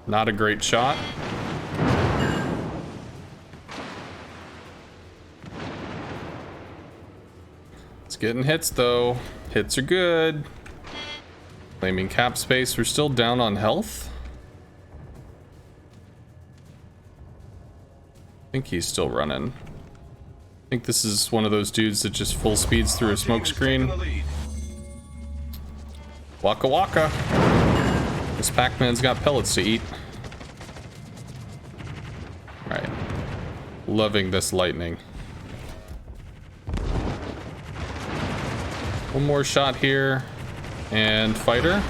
S1: Not a great shot. It's getting hits though. Hits are good. Claiming cap space. We're still down on health. I think he's still running. I think this is one of those dudes that just full speeds through a smoke screen. Waka waka. This Pac-Man's got pellets to eat. Alright. Loving this lightning. One more shot here. And fighter.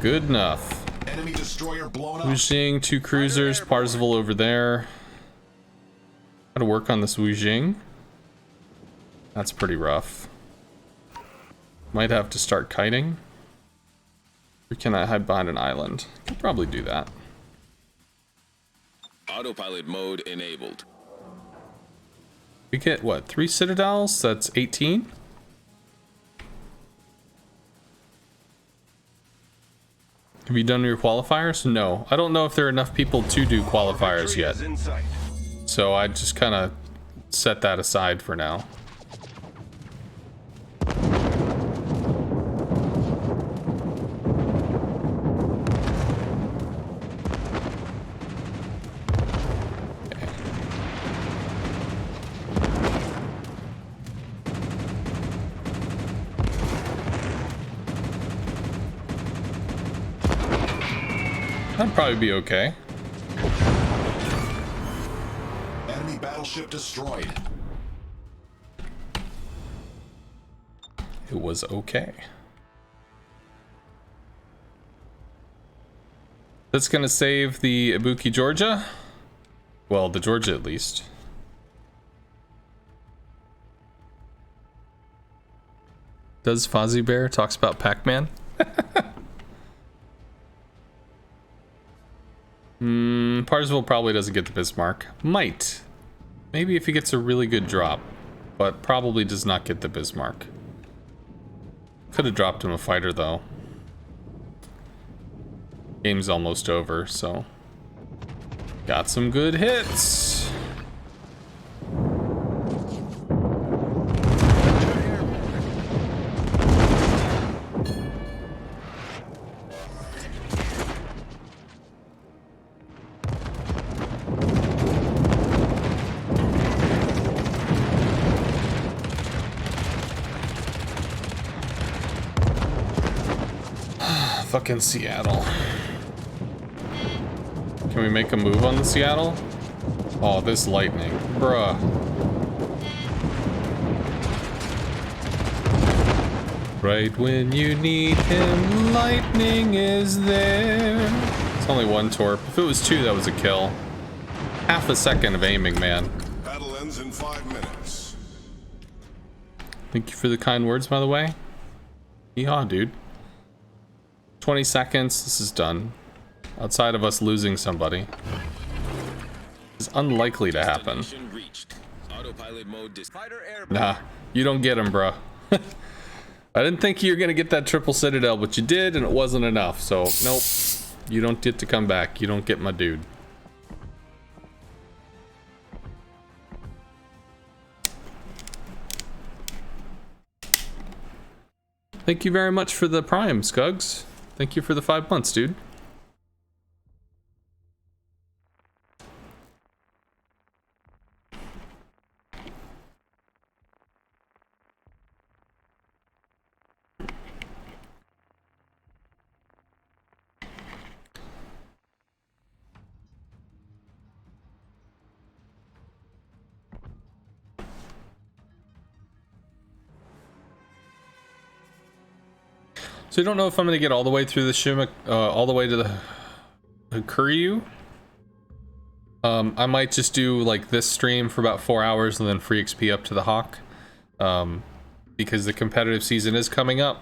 S1: Good enough.
S2: Enemy destroyer blown up.
S1: Wu Jing, 2 cruisers, Parzival over there. Gotta work on this Wu Jing. That's pretty rough. Might have to start kiting. Or can I hide behind an island? Could probably do that.
S3: Autopilot mode enabled.
S1: We get, what, 3 citadels? That's 18? Have you done your qualifiers? No. I don't know if there are enough people to do qualifiers yet. So I just kind of set that aside for now. That'd probably be okay.
S2: Enemy battleship destroyed.
S1: It was okay. That's gonna save the Ibuki Georgia. Well, the Georgia at least. Does Fozzie Bear talks about Pac-Man? Parzival probably doesn't get the Bismarck. Might. Maybe if he gets a really good drop. But probably does not get the Bismarck. Could have dropped him a fighter though. Game's almost over, so. Got some good hits. Fucking Seattle. Can we make a move on the Seattle? Oh, this lightning. Bruh. Right when you need him, lightning is there. It's only 1 torp. If it was 2, that was a kill. Half a second of aiming, man.
S2: Battle ends in 5 minutes.
S1: Thank you for the kind words, by the way. Yeehaw, dude. 20 seconds. This is done. Outside of us losing somebody. It's unlikely to happen.
S3: Destination reached. Autopilot mode
S4: Fighter airborne.
S1: Nah, you don't get him, bro. I didn't think you were gonna get that triple citadel, but you did, and it wasn't enough. So, nope. You don't get to come back. You don't get my dude. Thank you very much for the Prime, Scugs. Thank you for the 5 months, dude. So I don't know if I'm gonna get all the way through the all the way to the Kuryu. I might just do like this stream for about 4 hours and then free XP up to the Hawk, because the competitive season is coming up.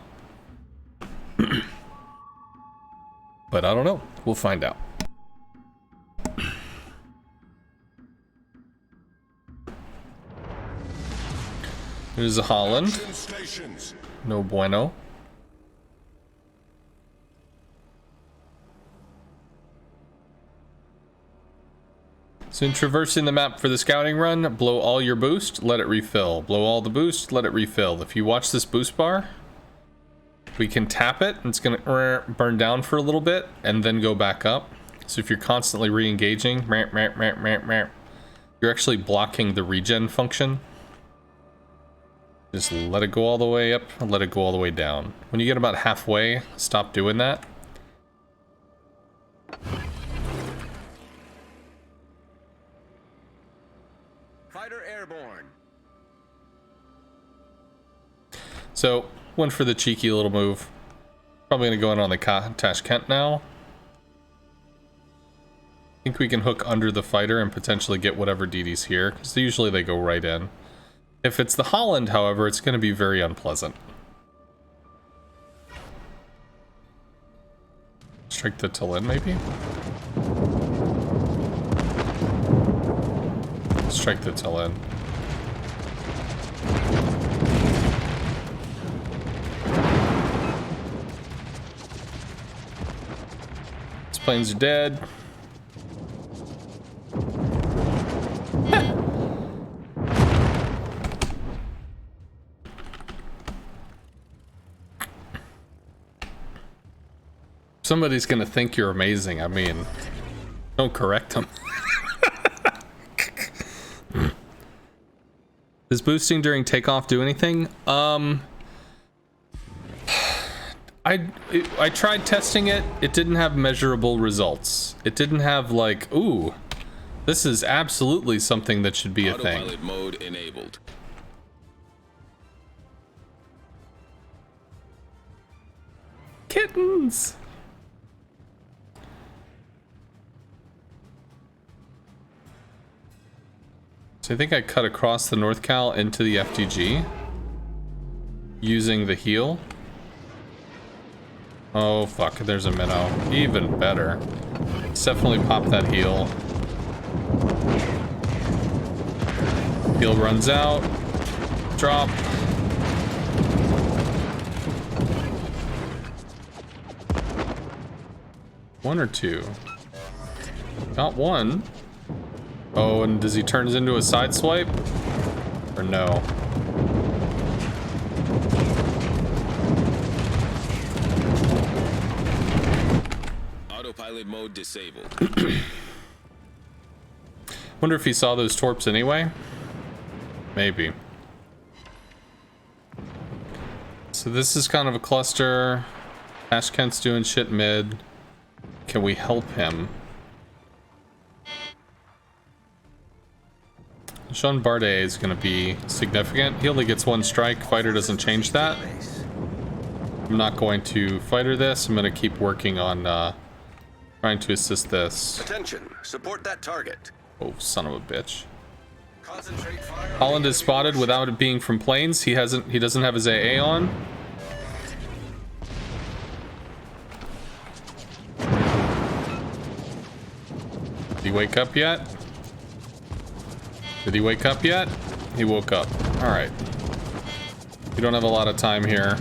S1: But I don't know. We'll find out. There's a Holland.
S2: Action stations.
S1: No bueno. So in traversing the map for the scouting run, blow all your boost, let it refill. Blow all the boost, let it refill. If you watch this boost bar, we can tap it, and it's gonna burn down for a little bit, and then go back up. So if you're constantly re-engaging, you're actually blocking the regen function. Just let it go all the way up, and let it go all the way down. When you get about halfway, stop doing that.
S4: Fighter airborne.
S1: So, went for the cheeky little move. Probably gonna go in on the Tashkent now. I think we can hook under the fighter and potentially get whatever DD's here, because usually they go right in. If it's the Holland, however, it's gonna be very unpleasant. Strike the Tallinn, maybe? Strike the Tallinn. These planes are dead. Somebody's gonna think you're amazing. I mean, don't correct them. Does boosting during takeoff do anything? I tried testing it. It didn't have measurable results. It didn't have like, ooh, this is absolutely something that should be a thing.
S3: autopilot mode enabled.
S1: Kittens. So I think I cut across the North Cal into the FTG using the heal. Oh fuck, there's a minnow. Even better. Let's definitely pop that heal. Heal runs out. Drop. One or two? Got one. Oh, and does he turn into a side swipe? Or no?
S3: Autopilot mode disabled.
S1: Wonder if he saw those torps anyway? Maybe. So this is kind of a cluster. Tashkent's doing shit mid. Can we help him? Jean Bardet is going to be significant. He only gets one strike. Fighter doesn't change that. I'm not going to fighter this. I'm going to keep working on trying to assist this.
S4: Attention, support that target.
S1: Oh, son of a bitch.
S4: Concentrate fire on
S1: Holland
S4: the
S1: is
S4: enemy
S1: spotted
S4: warship.
S1: without it being from planes. He doesn't have his AA on. wake up yet? Did he wake up yet? He woke up. All right. We don't have a lot of time here.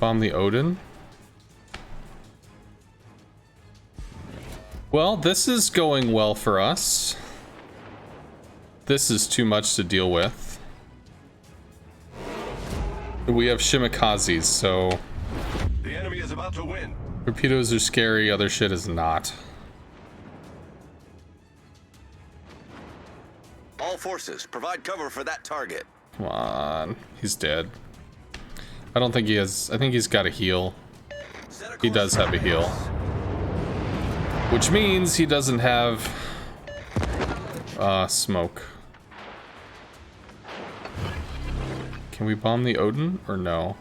S1: Bomb the Odin. Well, this is going well for us. This is too much to deal with. We have Shimikazes, so...
S2: The enemy is about to win.
S1: Torpedoes are scary, other shit is not.
S4: All forces, provide cover for that target.
S1: Come on. He's dead. I don't think he has... I think he's got a heal. He does have a heal. Which means he doesn't have... smoke. Can we bomb the Odin or no?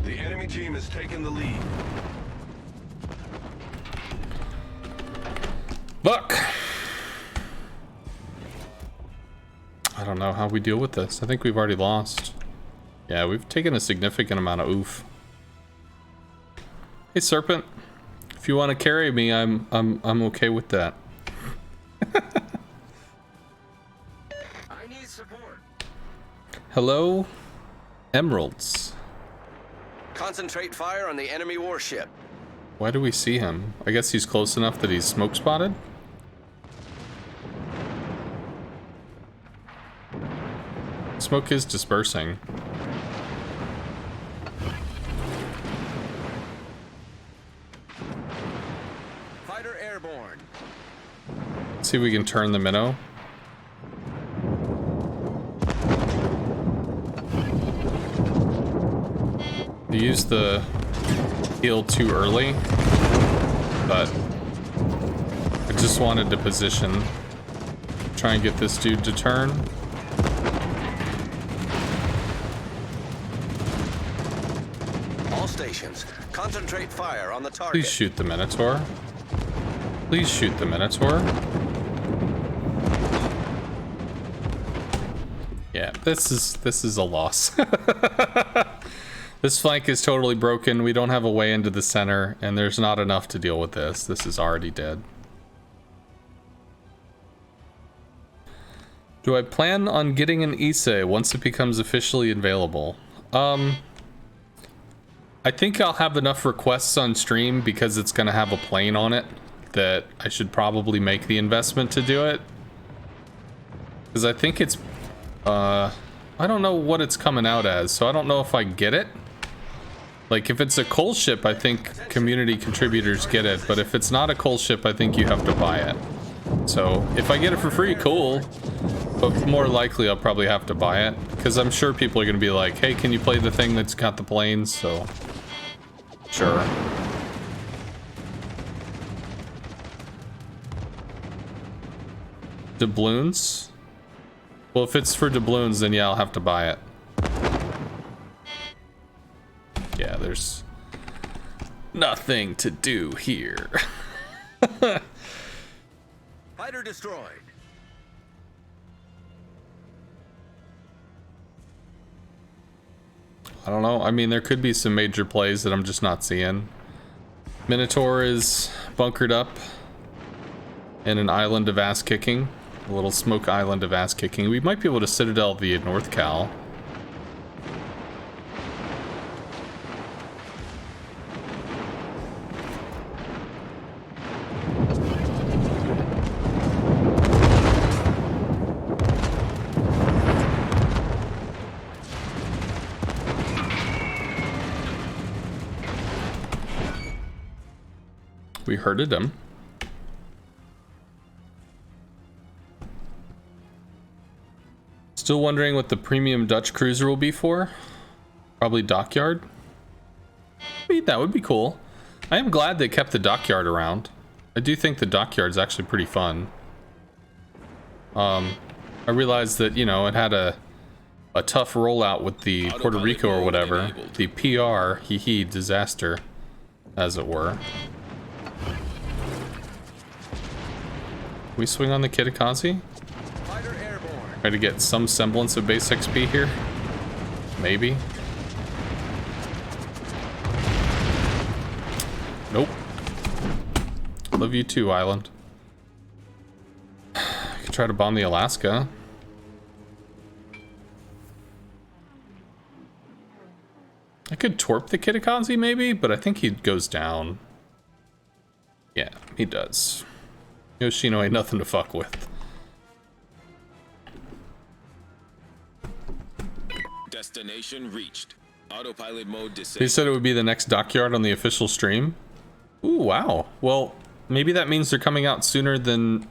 S2: The enemy team has taken the lead.
S1: Look! I don't know how we deal with this. I think we've already lost. Yeah, we've taken a significant amount of oof. Hey, Serpent. If you want to carry me, I'm okay with that.
S5: I need support.
S1: Hello, Emeralds.
S4: Concentrate fire on the enemy warship.
S1: Why do we see him? I guess he's close enough that he's smoke spotted? Smoke is dispersing.
S4: Fighter airborne.
S1: See if we can turn the minnow. You used the heal too early, but I just wanted to position. Try and get this dude to turn.
S4: All stations, concentrate fire on the target.
S1: Please shoot the Minotaur. Please shoot the Minotaur. Yeah, this is a loss. This flank is totally broken. We don't have a way into the center, and there's not enough to deal with this. This is already dead. Do I plan on getting an Issei once it becomes officially available? I think I'll have enough requests on stream because it's going to have a plane on it that I should probably make the investment to do it. Because I think it's... I don't know what it's coming out as, so I don't know if I get it. Like, if it's a coal ship, I think community contributors get it, but if it's not a coal ship, I think you have to buy it. So, if I get it for free, cool. But more likely, I'll probably have to buy it, because I'm sure people are going to be like, hey, can you play the thing that's got the planes? So, sure. Doubloons? Well, if it's for doubloons, then yeah, I'll have to buy it. Yeah, there's nothing to do here.
S4: Fighter destroyed.
S1: I don't know. I mean, there could be some major plays that I'm just not seeing. Minotaur is bunkered up in an island of ass kicking. A little smoke island of ass kicking. We might be able to Citadel the North Cal. We hurted him. Still wondering what the premium Dutch cruiser will be for? Probably Dockyard? I mean, that would be cool. I am glad they kept the Dockyard around. I do think the Dockyard's actually pretty fun. I realized that, you know, it had a tough rollout with the Puerto Rico or whatever. The PR, hee disaster, as it were. We swing on the Kitakazi?
S4: Fighter airborne.
S1: Try to get some semblance of base XP here. Maybe. Nope. Love you too, island. I could try to bomb the Alaska. I could torp the Kitakazi maybe, but I think he goes down. Yeah, he does. Yoshino ain't nothing to fuck with.
S3: Destination reached. Autopilot mode
S1: They
S3: disabled.
S1: said it would be the next dockyard on the official stream. Ooh, wow. Well, maybe that means they're coming out sooner than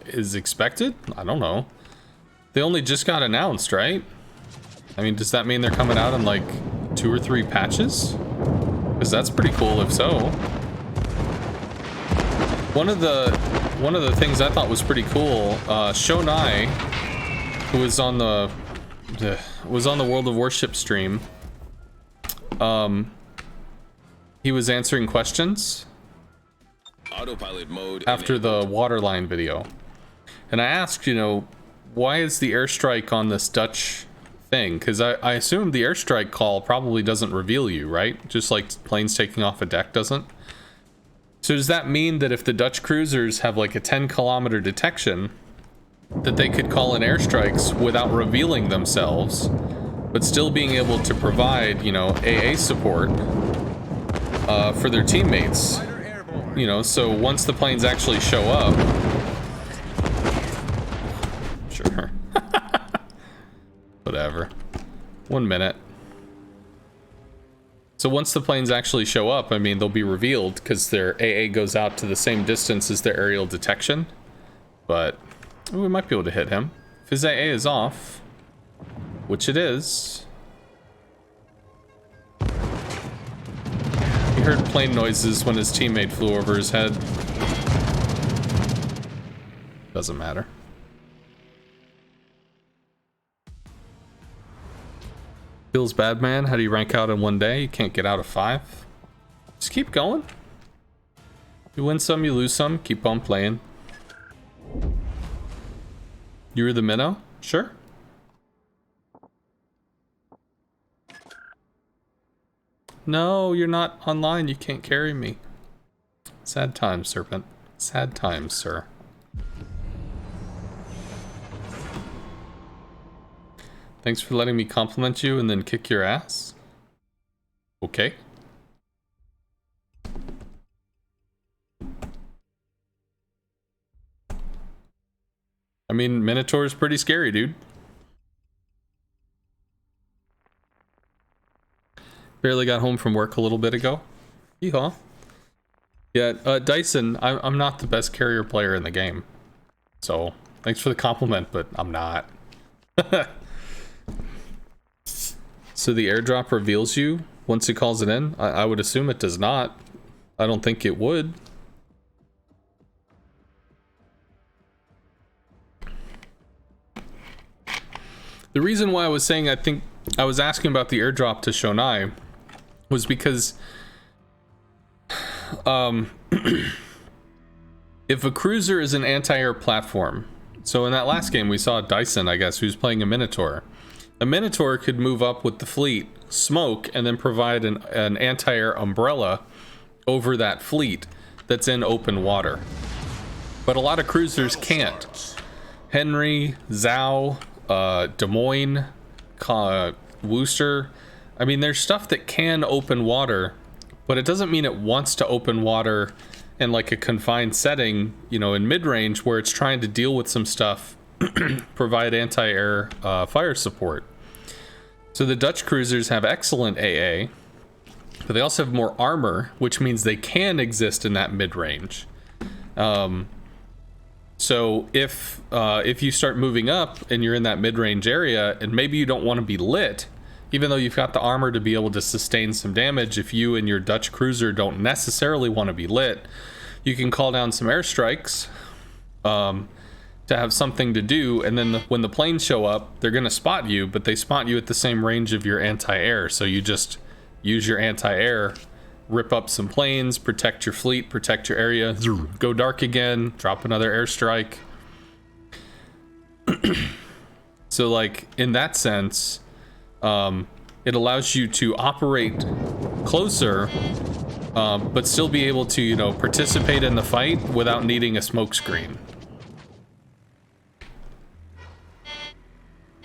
S1: is expected? I don't know. They only just got announced, right? I mean, does that mean they're coming out in like 2 or 3 patches? Because that's pretty cool if so. One of the things I thought was pretty cool, Shonai, who was on the World of Warship stream, he was answering questions
S3: Autopilot mode
S1: after the waterline video. And I asked, you know, why is the airstrike on this Dutch thing? Because I assume the airstrike call probably doesn't reveal you, right? Just like planes taking off a deck doesn't. So does that mean that if the Dutch cruisers have like a 10-kilometer detection, that they could call in airstrikes without revealing themselves, but still being able to provide, you know, AA support for their teammates? You know, so once the planes actually show up... Sure. Whatever. 1 minute. So once the planes actually show up, I mean, they'll be revealed because their AA goes out to the same distance as their aerial detection. But we might be able to hit him. If his AA is off, which it is. He heard plane noises when his teammate flew over his head. Doesn't matter. Feels bad, man. How do you rank out in 1 day? You can't get out of 5. Just keep going. You win some, you lose some. Keep on playing. You were the minnow? Sure. No, you're not online. You can't carry me. Sad times, Serpent. Sad times, sir. Thanks for letting me compliment you and then kick your ass. Okay. I mean, Minotaur's pretty scary, dude. Barely got home from work a little bit ago. Yeehaw. Yeah, Dyson, I'm not the best carrier player in the game. So, thanks for the compliment, but I'm not. So the airdrop reveals you once it calls it in? I would assume it does not. I don't think it would. The reason why I was saying I think I was asking about the airdrop to Shonai was because if a cruiser is an anti-air platform, so in that last game we saw Dyson, I guess, who's playing a Minotaur. A Minotaur could move up with the fleet, smoke, and then provide an anti-air umbrella over that fleet that's in open water. But a lot of cruisers can't. Henry, Zhao, Des Moines, Worcester. I mean, there's stuff that can open water, but it doesn't mean it wants to open water in like a confined setting, you know, in mid-range where it's trying to deal with some stuff, provide anti-air fire support. So the Dutch cruisers have excellent AA, but they also have more armor, which means they can exist in that mid-range. So if you start moving up and you're in that mid-range area and maybe you don't want to be lit, even though you've got the armor to be able to sustain some damage, if you and your Dutch cruiser don't necessarily want to be lit, you can call down some airstrikes to have something to do, and then when the planes show up, they're going to spot you, but they spot you at the same range of your anti-air, so you just use your anti-air, rip up some planes, protect your fleet, protect your area, go dark again, drop another airstrike. So like in that sense, it allows you to operate closer, but still be able to, you know, participate in the fight without needing a smoke screen.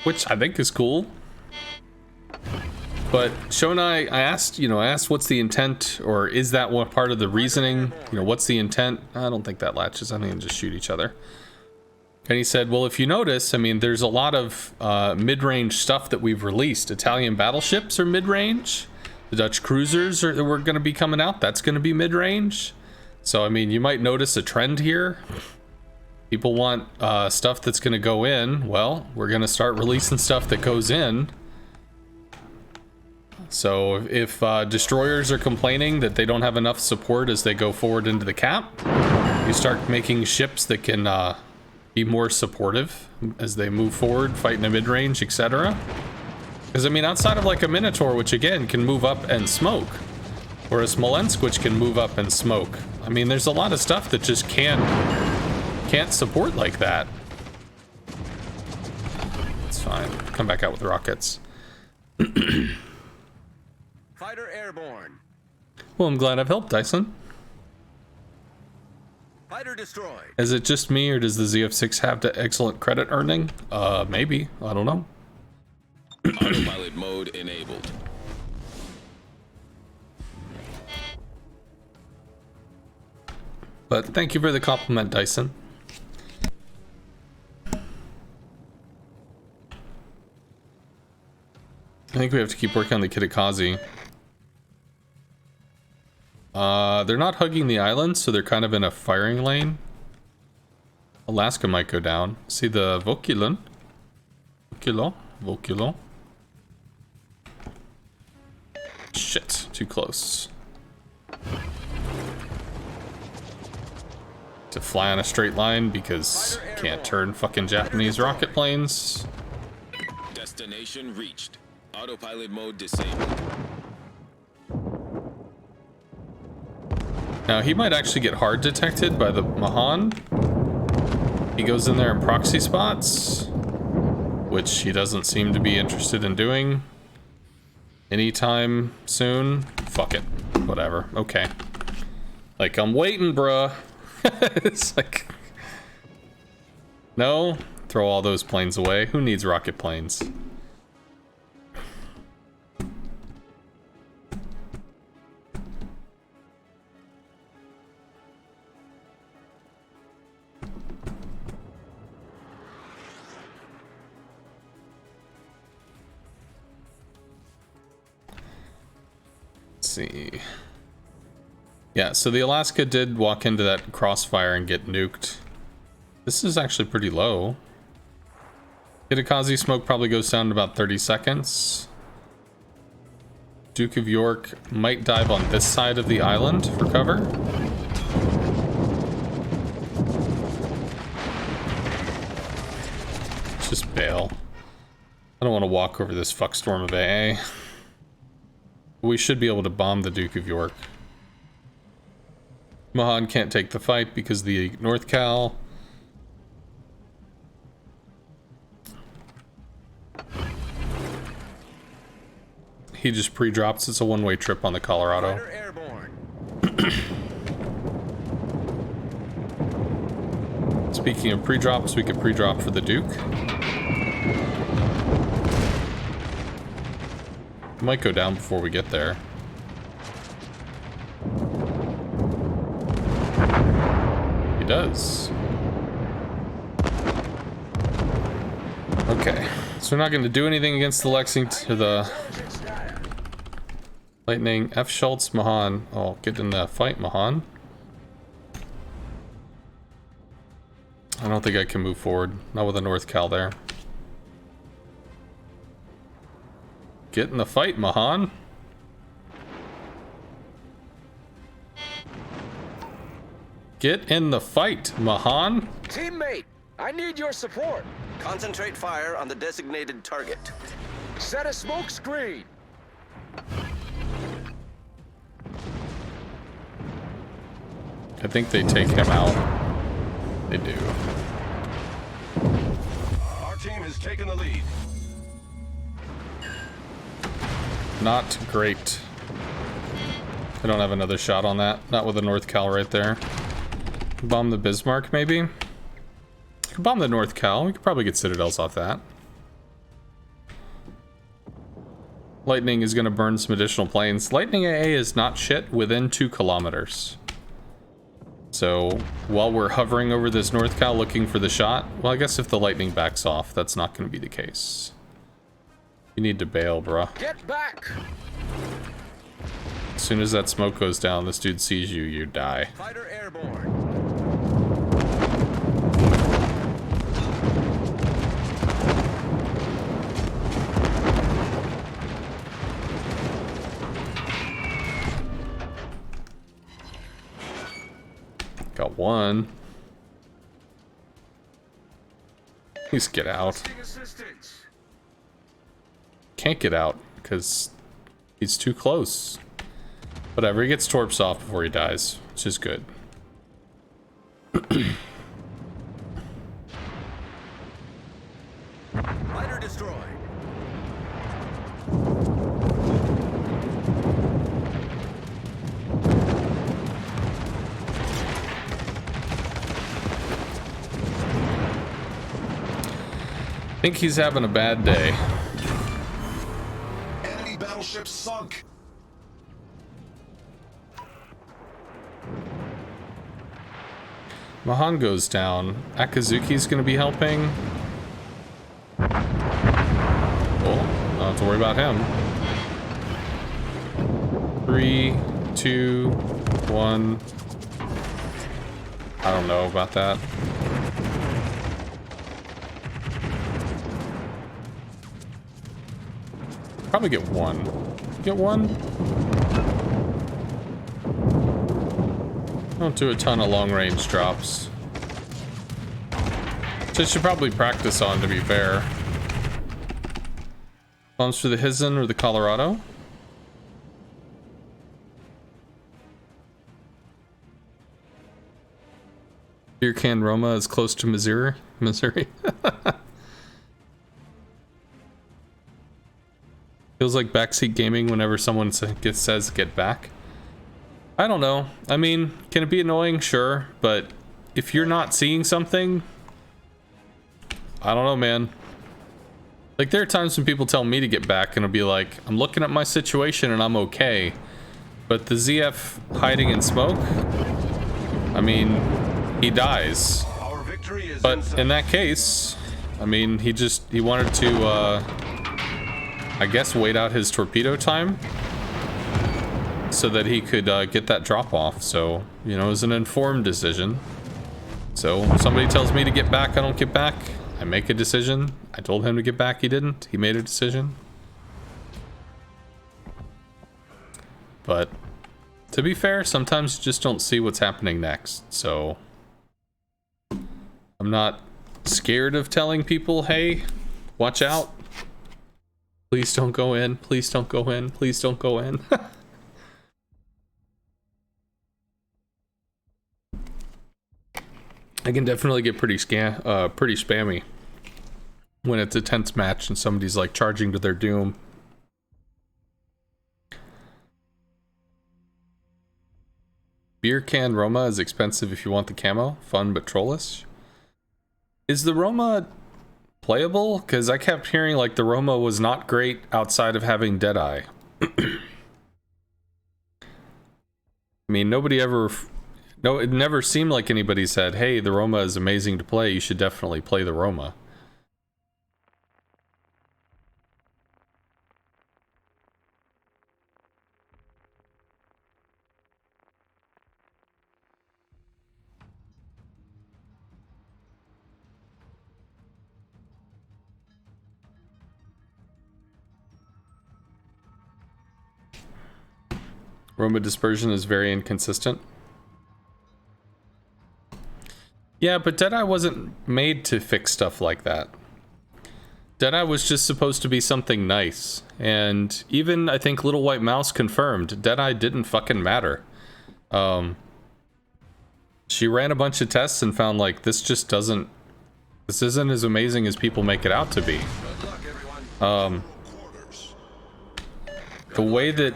S1: Which I think is cool. But Shonai, I asked what's the intent, or is that one part of the reasoning? You know, what's the intent? I don't think that latches. I think they just shoot each other. And he said, well, if you notice, I mean, there's a lot of mid-range stuff that we've released. Italian battleships are mid-range. The Dutch cruisers were going to be coming out. That's going to be mid-range. So, I mean, you might notice a trend here. People want stuff that's going to go in. Well, we're going to start releasing stuff that goes in. So if destroyers are complaining that they don't have enough support as they go forward into the cap, you start making ships that can be more supportive as they move forward, fight in the mid-range, etc. Because, I mean, outside of like a Minotaur, which again can move up and smoke, or a Smolensk, which can move up and smoke, I mean, there's a lot of stuff that just can't support like that. It's fine. Come back out with rockets.
S4: Fighter airborne.
S1: Well, I'm glad I've helped, Dyson.
S4: Fighter destroyed.
S1: Is it just me, or does the ZF6 have the excellent credit earning? Maybe. I don't know.
S3: Autopilot mode enabled.
S1: But thank you for the compliment, Dyson. I think we have to keep working on the Kitakazi. They're not hugging the island, so they're kind of in a firing lane. Alaska might go down. See the Vokulon? Vokulon. Shit, too close. To fly on a straight line because can't turn fucking Japanese rocket planes.
S3: Destination reached. Autopilot mode disabled.
S1: Now he might actually get hard detected by the Mahan. He goes in there in proxy spots, which he doesn't seem to be interested in doing anytime soon. Fuck it, whatever. Okay, like I'm waiting, bruh. It's like, no, throw all those planes away. Who needs rocket planes? See. Yeah, so the Alaska did walk into that crossfire and get nuked. This is actually pretty low. Kitakazi smoke probably goes down in about 30 seconds. Duke of York might dive on this side of the island for cover. Just bail. I don't want to walk over this fuckstorm of AA. We should be able to bomb the Duke of York. Mahan can't take the fight because the North Cal. He just pre-drops. It's a one-way trip on the Colorado.
S4: Fighter airborne.
S1: Speaking of pre-drops, we could pre-drop for the Duke. Might go down before we get there. He does. Okay, so we're not going to do anything against the Lexington, or the Lightning. F. Schultz, Mahan. Oh, get in the fight, Mahan. I don't think I can move forward. Not with a North Cal there. Get in the fight, Mahan. Get in the fight, Mahan.
S5: Teammate, I need your support.
S4: Concentrate fire on the designated target.
S5: Set a smoke screen.
S1: I think they take him out. They do.
S2: has taken the lead.
S1: Not great. I don't have another shot on that. Not with the North Cal right there. Bomb the Bismarck, maybe? Could bomb the North Cal. We could probably get Citadels off that. Lightning is going to burn some additional planes. Lightning AA is not shit within 2 kilometers. So, while we're hovering over this North Cal looking for the shot, well, I guess if the lightning backs off, that's not going to be the case. You need to bail, bruh.
S5: Get back!
S1: As soon as that smoke goes down, this dude sees you, you die.
S4: Fighter airborne.
S1: Got one. Please get out. Can't get out because he's too close. Whatever, he gets torps off before he dies, which is good.
S4: Fighter destroyed.
S1: I think he's having a bad day.
S2: Enemy battleship sunk.
S1: Mahan goes down. Akazuki's gonna be helping. Cool. Don't have to worry about him. 3, 2, 1. I don't know about that. Probably get one. Get one? Don't do a ton of long-range drops. So I should probably practice on, to be fair. Bombs for the Hizen or the Colorado? Beer can Roma is close to Missouri. Feels like backseat gaming whenever someone says get back. I don't know. I mean, can it be annoying? Sure. But if you're not seeing something, I don't know, man. Like, there are times when people tell me to get back and I'll be like, I'm looking at my situation and I'm okay. But the ZF hiding in smoke, I mean, he dies.
S2: Our victory is
S1: But in that case, I mean, he wanted to, I guess, wait out his torpedo time so that he could get that drop off. So, you know, it was an informed decision. So if somebody tells me to get back, I don't get back. I make a decision. I told him to get back, he didn't. He made a decision. But to be fair, sometimes you just don't see what's happening next. So I'm not scared of telling people, hey, watch out. Please don't go in. Please don't go in. Please don't go in. I can definitely get pretty spammy when it's a tense match and somebody's like charging to their doom. Beer can Roma is expensive if you want the camo. Fun but trollish. Is the Roma playable? Because I kept hearing like the Roma was not great outside of having Deadeye. I mean, it never seemed like anybody said, hey, the Roma is amazing to play, you should definitely play the Roma. Roma dispersion is very inconsistent. Yeah, but Deadeye wasn't made to fix stuff like that. Deadeye was just supposed to be something nice. And even, I think, Little White Mouse confirmed, Deadeye didn't fucking matter. She ran a bunch of tests and found, like, this just doesn't This isn't as amazing as people make it out to be.
S4: Good luck, everyone.
S1: The way that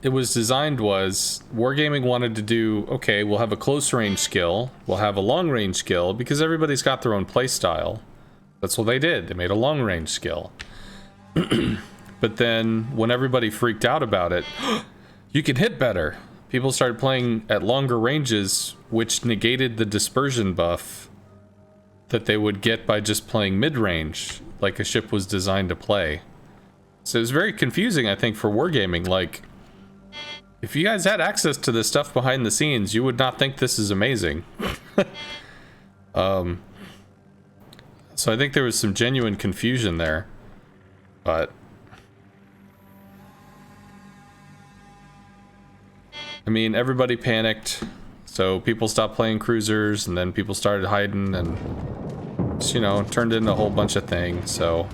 S1: it was designed was Wargaming wanted to do, okay, we'll have a close range skill, we'll have a long range skill, because everybody's got their own play style. That's what they did. They made a long range skill. But then when everybody freaked out about it, you can hit better. People started playing at longer ranges, which negated the dispersion buff that they would get by just playing mid-range, like a ship was designed to play. So it was very confusing, I think, for Wargaming. Like, if you guys had access to this stuff behind the scenes, you would not think this is amazing. So I think there was some genuine confusion there, but I mean, everybody panicked, so people stopped playing cruisers, and then people started hiding, and just, you know, turned into a whole bunch of things, so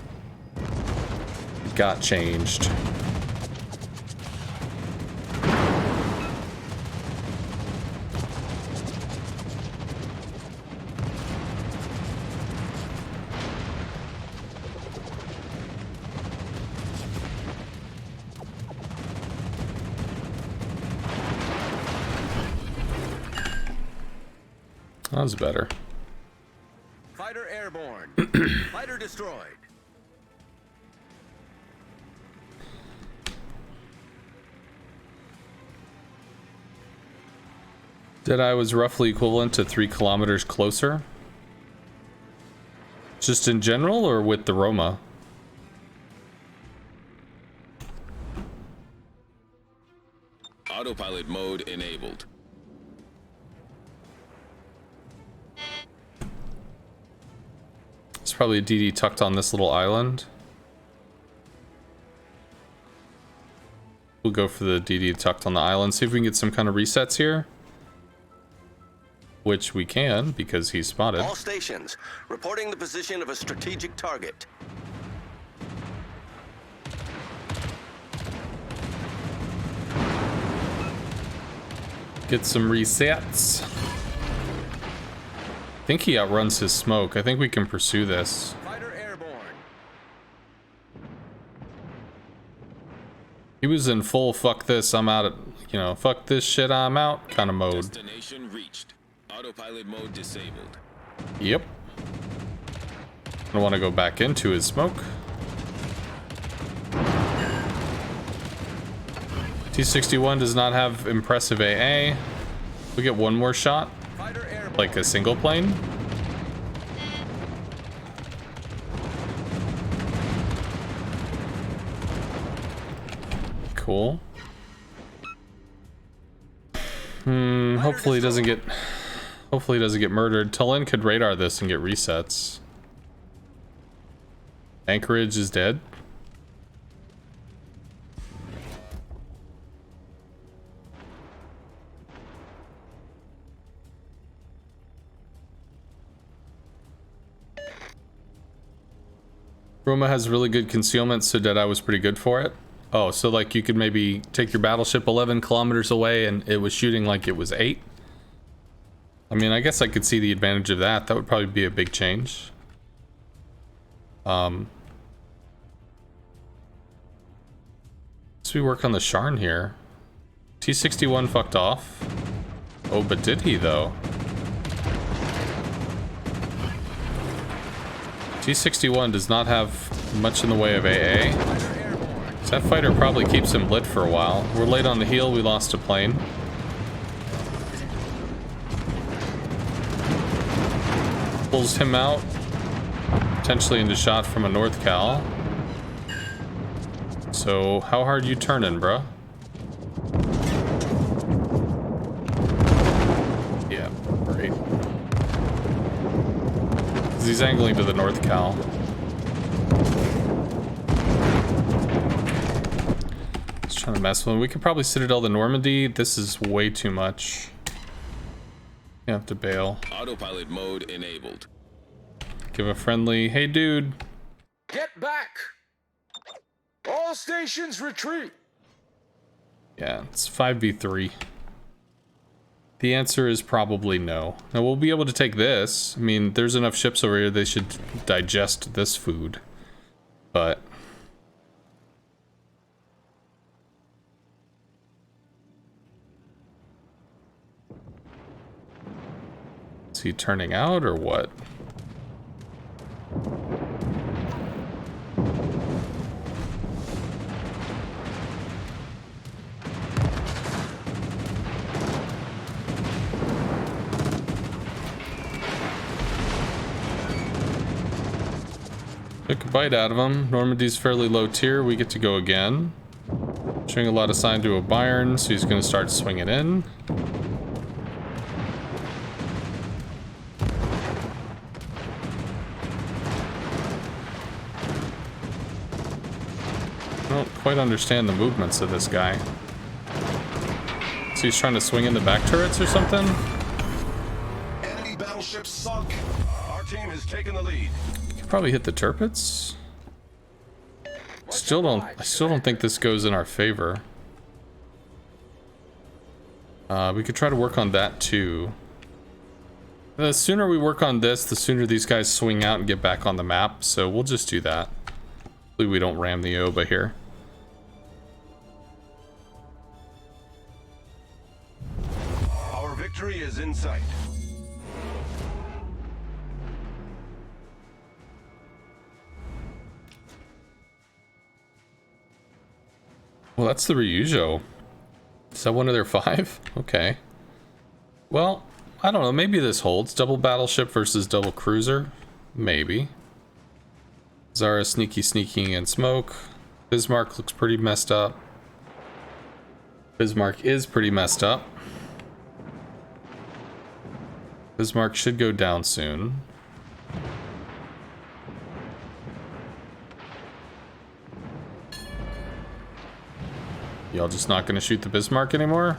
S1: it got changed. That was better.
S4: Fighter airborne. Fighter destroyed.
S1: Deadeye was roughly equivalent to 3 kilometers closer. Just in general, or with the Roma?
S3: Autopilot mode enabled.
S1: It's probably a DD tucked on this little island. We'll go for the DD tucked on the island, see if we can get some kind of resets here. Which we can, because he's spotted.
S4: All stations, reporting the position of a strategic target.
S1: Get some resets. I think he outruns his smoke. I think we can pursue this.
S4: Fighter airborne.
S1: He was in full fuck this, I'm out, you know, fuck this shit, I'm out kind of mode.
S3: Destination reached. Autopilot mode disabled.
S1: Yep. I want to go back into his smoke. T-61 does not have impressive AA. We get one more shot,
S4: Fighter airborne.
S1: like a single plane. Cool. Hopefully he doesn't get murdered. Tulin could radar this and get resets. Anchorage is dead. Roma has really good concealment, so Deadeye was pretty good for it. Oh, so like you could maybe take your battleship 11 kilometers away and it was shooting like it was 8? I mean, I guess I could see the advantage of that. That would probably be a big change. So we work on the Sharn here. T-61 fucked off. Oh, but did he though? T-61 does not have much in the way of AA. So that fighter probably keeps him lit for a while. We're late on the heel, we lost a plane. Pulls him out, potentially into shot from a North Cal. So how hard you turning, bruh? Yeah, great. 'Cause he's angling to the North Cal. Just trying to mess with him. We could probably Citadel the Normandy. This is way too much. You have to bail.
S3: Autopilot mode enabled.
S1: Give a friendly, hey dude.
S5: Get back! All stations retreat!
S1: Yeah, it's 5v3. The answer is probably no. Now we'll be able to take this. I mean, there's enough ships over here, they should digest this food. But... is he turning out or what? Took a bite out of him. Normandy's fairly low tier. We get to go again. Showing a lot of sign to a Byron, so he's going to start swinging in. I don't quite understand the movements of this guy. So he's trying to swing in the back turrets or something?
S2: Enemy battleship sunk. Our team has taken the lead.
S1: Probably hit the turrets. I still don't think this goes in our favor. We could try to work on that too. The sooner we work on this, the sooner these guys swing out and get back on the map. So we'll just do that. Hopefully we don't ram the Oba here.
S2: Our victory is in sight.
S1: Well, that's the Ryujo. Is that one of their 5? Okay. Well, I don't know. Maybe this holds. Double battleship versus double cruiser. Maybe. Zara sneaking in smoke. Bismarck looks pretty messed up. Bismarck is pretty messed up. Bismarck should go down soon. Y'all just not gonna shoot the Bismarck anymore?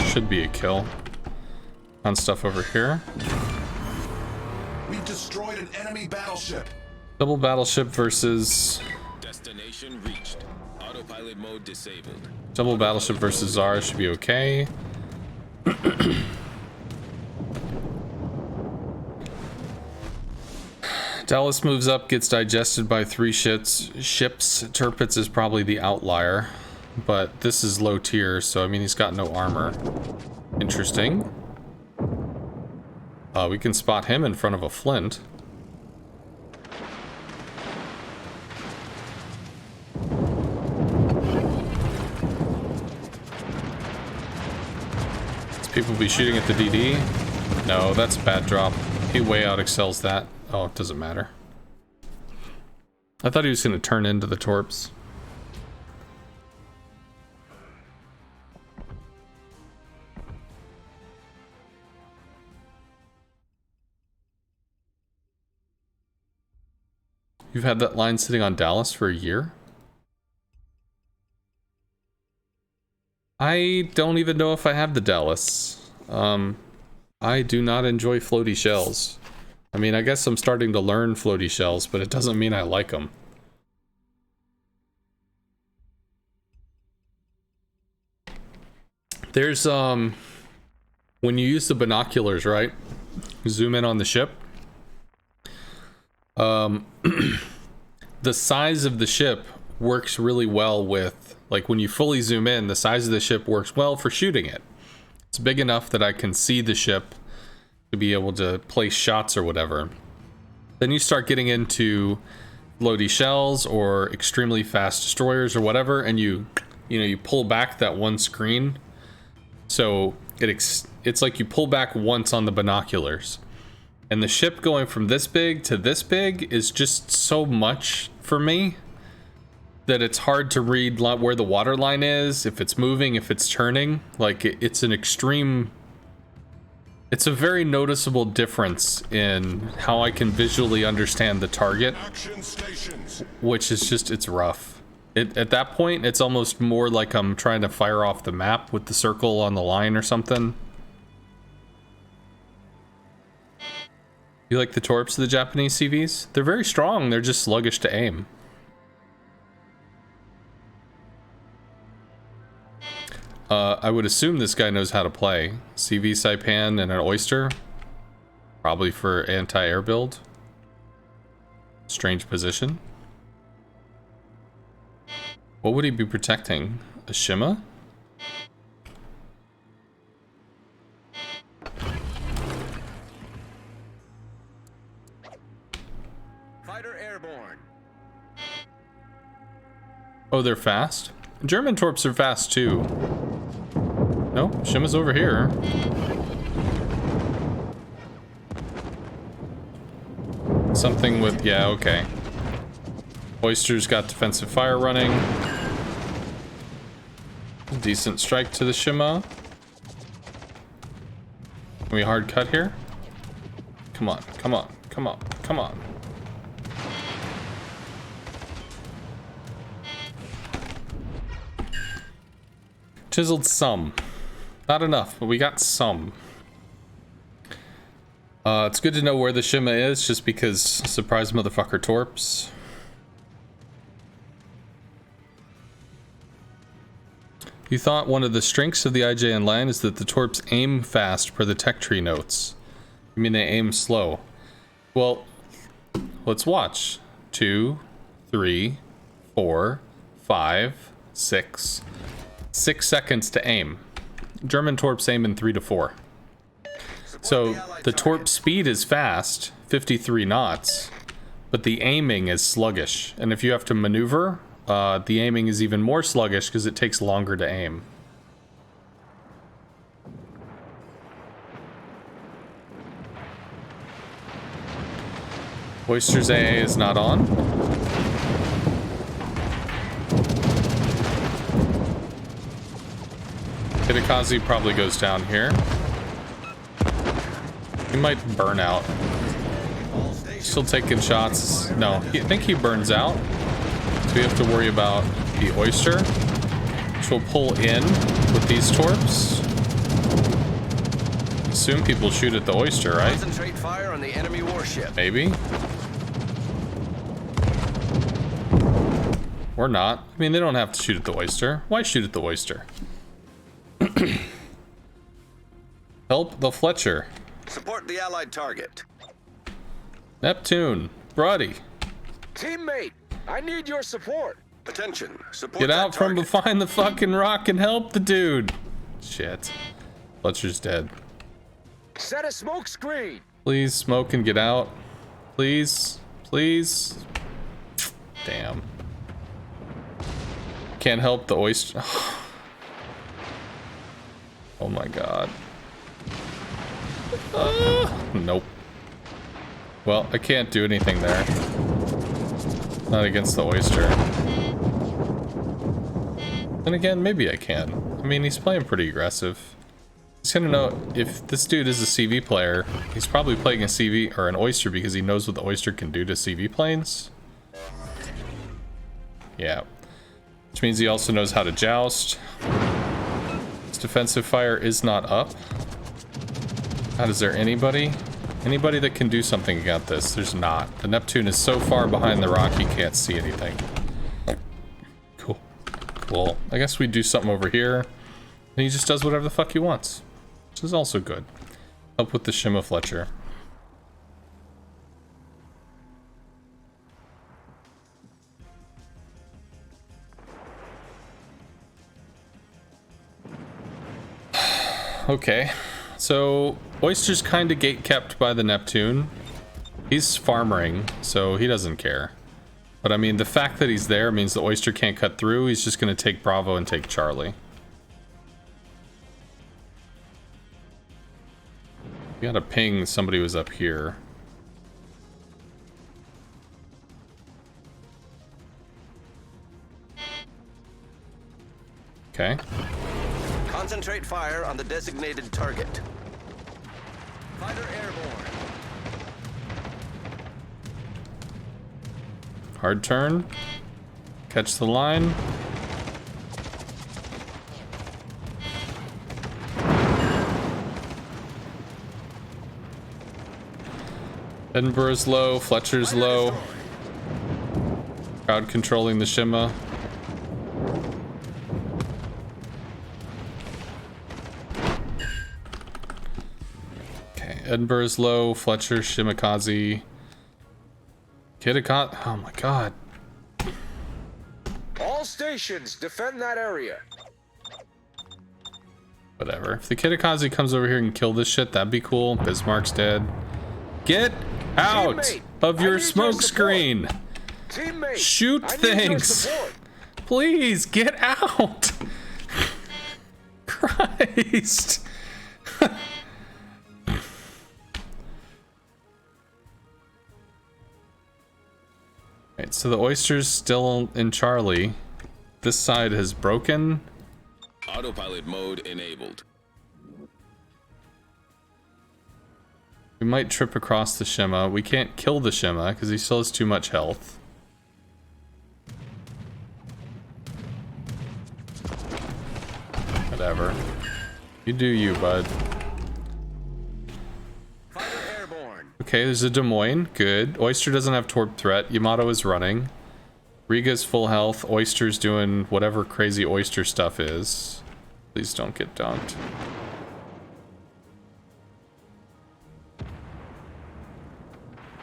S1: Should be a kill. On stuff over here.
S2: We've destroyed an enemy battleship.
S1: Double battleship versus...
S3: Destination reached. Autopilot mode disabled.
S1: double battleship versus Zara should be okay. Dallas moves up, gets digested by 3 ships. Tirpitz is probably the outlier, but this is low tier, so I mean he's got no armor. Interesting. We can spot him in front of a Flint. People be shooting at the DD? No, that's a bad drop. He way out excels that. Oh, it doesn't matter. I thought he was going to turn into the torps. You've had that line sitting on Dallas for a year? I don't even know if I have the Dallas. I do not enjoy floaty shells. I mean, I guess I'm starting to learn floaty shells, but it doesn't mean I like them. There's, when you use the binoculars, right? Zoom in on the ship. The size of the ship works really well with, like when you fully zoom in, the size of the ship works well for shooting it. It's big enough that I can see the ship to be able to place shots or whatever. Then you start getting into floaty shells or extremely fast destroyers or whatever, and you pull back that one screen. So it's like you pull back once on the binoculars. And the ship going from this big to this big is just so much for me that it's hard to read where the water line is, if it's moving, if it's turning. Like, it's an extreme... It's a very noticeable difference in how I can visually understand the target.
S2: Action stations.
S1: Which is just, it's rough. At that point, it's almost more like I'm trying to fire off the map with the circle on the line or something. You like the torps of the Japanese CVs? They're very strong, they're just sluggish to aim. I would assume this guy knows how to play. CV Saipan and an Oyster. Probably for anti-air build. Strange position. What would he be protecting? A Shima?
S4: Fighter airborne.
S1: Oh, they're fast? German torps are fast too. No, Shima's over here. Something with, yeah, okay. Oyster's got defensive fire running. Decent strike to the Shima. Can we hard cut here? Come on, come on, come on, come on. Chiseled some. Not enough, but we got some. It's good to know where the Shima is, just because surprise motherfucker torps. You thought one of the strengths of the IJN line is that the torps aim fast per the tech tree notes. You mean they aim slow? Well, let's watch. 2, 3, 4, 5, 6. 6 seconds to aim. German torps aim in 3 to 4. So the torp speed is fast, 53 knots, but the aiming is sluggish. And if you have to maneuver, the aiming is even more sluggish because it takes longer to aim. Oyster's AA is not on. Hitakazi probably goes down here. He might burn out. Still taking shots. No, I think he burns out. So we have to worry about the Oyster, which will pull in with these torps. Assume people shoot at the Oyster, right?
S4: Concentrate fire on the enemy warship.
S1: Maybe. Or not. I mean, they don't have to shoot at the Oyster. Why shoot at the Oyster? Help the Fletcher.
S4: Support the allied target.
S1: Neptune. Brody.
S5: Teammate, I need your support.
S4: Attention. Support
S1: Get
S4: that
S1: out from
S4: target.
S1: behind the fucking rock and help the dude. Shit. Fletcher's dead.
S5: Set a smoke screen.
S1: Please smoke and get out. Please. Please. Damn. Can't help the Oyster. Oh my god. Nope. Well, I can't do anything there. Not against the Oyster. Then again, maybe I can. I mean, he's playing pretty aggressive. He's gonna know if this dude is a CV player, he's probably playing a CV or an Oyster because he knows what the Oyster can do to CV planes. Yeah. Which means he also knows how to joust. His defensive fire is not up. God, is there anybody that can do something about this? There's not. The Neptune is so far behind the rock he can't see anything. Cool. Cool. I guess we do something over here. And he just does whatever the fuck he wants. Which is also good. Help with the Shima Fletcher. Okay. So, Oyster's kind of gate-kept by the Neptune. He's farmering, so he doesn't care. But I mean, the fact that he's there means the Oyster can't cut through. He's just going to take Bravo and take Charlie. We got a ping somebody was up here. Okay.
S4: Concentrate fire on the designated target. Fighter airborne.
S1: Hard turn. Catch the line. Edinburgh's low, Fletcher's low. Crowd controlling the Shima. Okay, Edinburgh's low, Fletcher, Shimakaze. Kittikot. Oh my god.
S5: All stations, defend that area.
S1: Whatever. If the Kitikaze comes over here and kill this shit, that'd be cool. Bismarck's dead. Get out
S5: Teammate,
S1: of your
S5: I need
S1: smoke
S5: your
S1: screen.
S5: Teammate,
S1: Shoot
S5: I need your
S1: things.
S5: support.
S1: Please get out. Christ. Right, so the oyster's still in Charlie. This side has broken.
S3: Autopilot mode enabled.
S1: We might trip across the Shima. We can't kill the Shima because he still has too much health. Whatever. You do you, bud.
S4: Fighter airborne.
S1: Okay, there's a Des Moines. Good. Oyster doesn't have torp threat. Yamato is running. Riga's full health. Oyster's doing whatever crazy oyster stuff is. Please don't get dunked.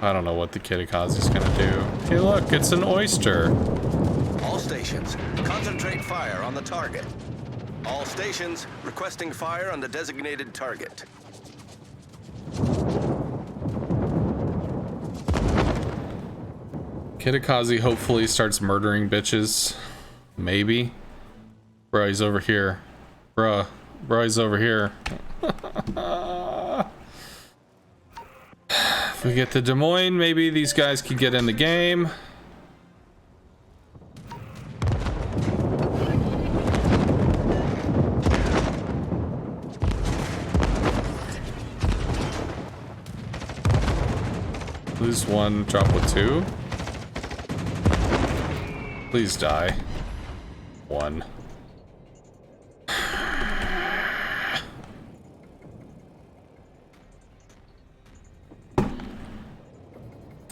S1: I don't know what the Kitikaze's gonna do. Hey look, it's an oyster.
S4: All stations, concentrate fire on the target. All stations, requesting fire on the designated target.
S1: Kitikaze hopefully starts murdering bitches. Maybe. Bro, he's over here. Bruh. Bro, he's over here. If we get to Des Moines, maybe these guys could get in the game. Lose one, drop with two. Please die. One.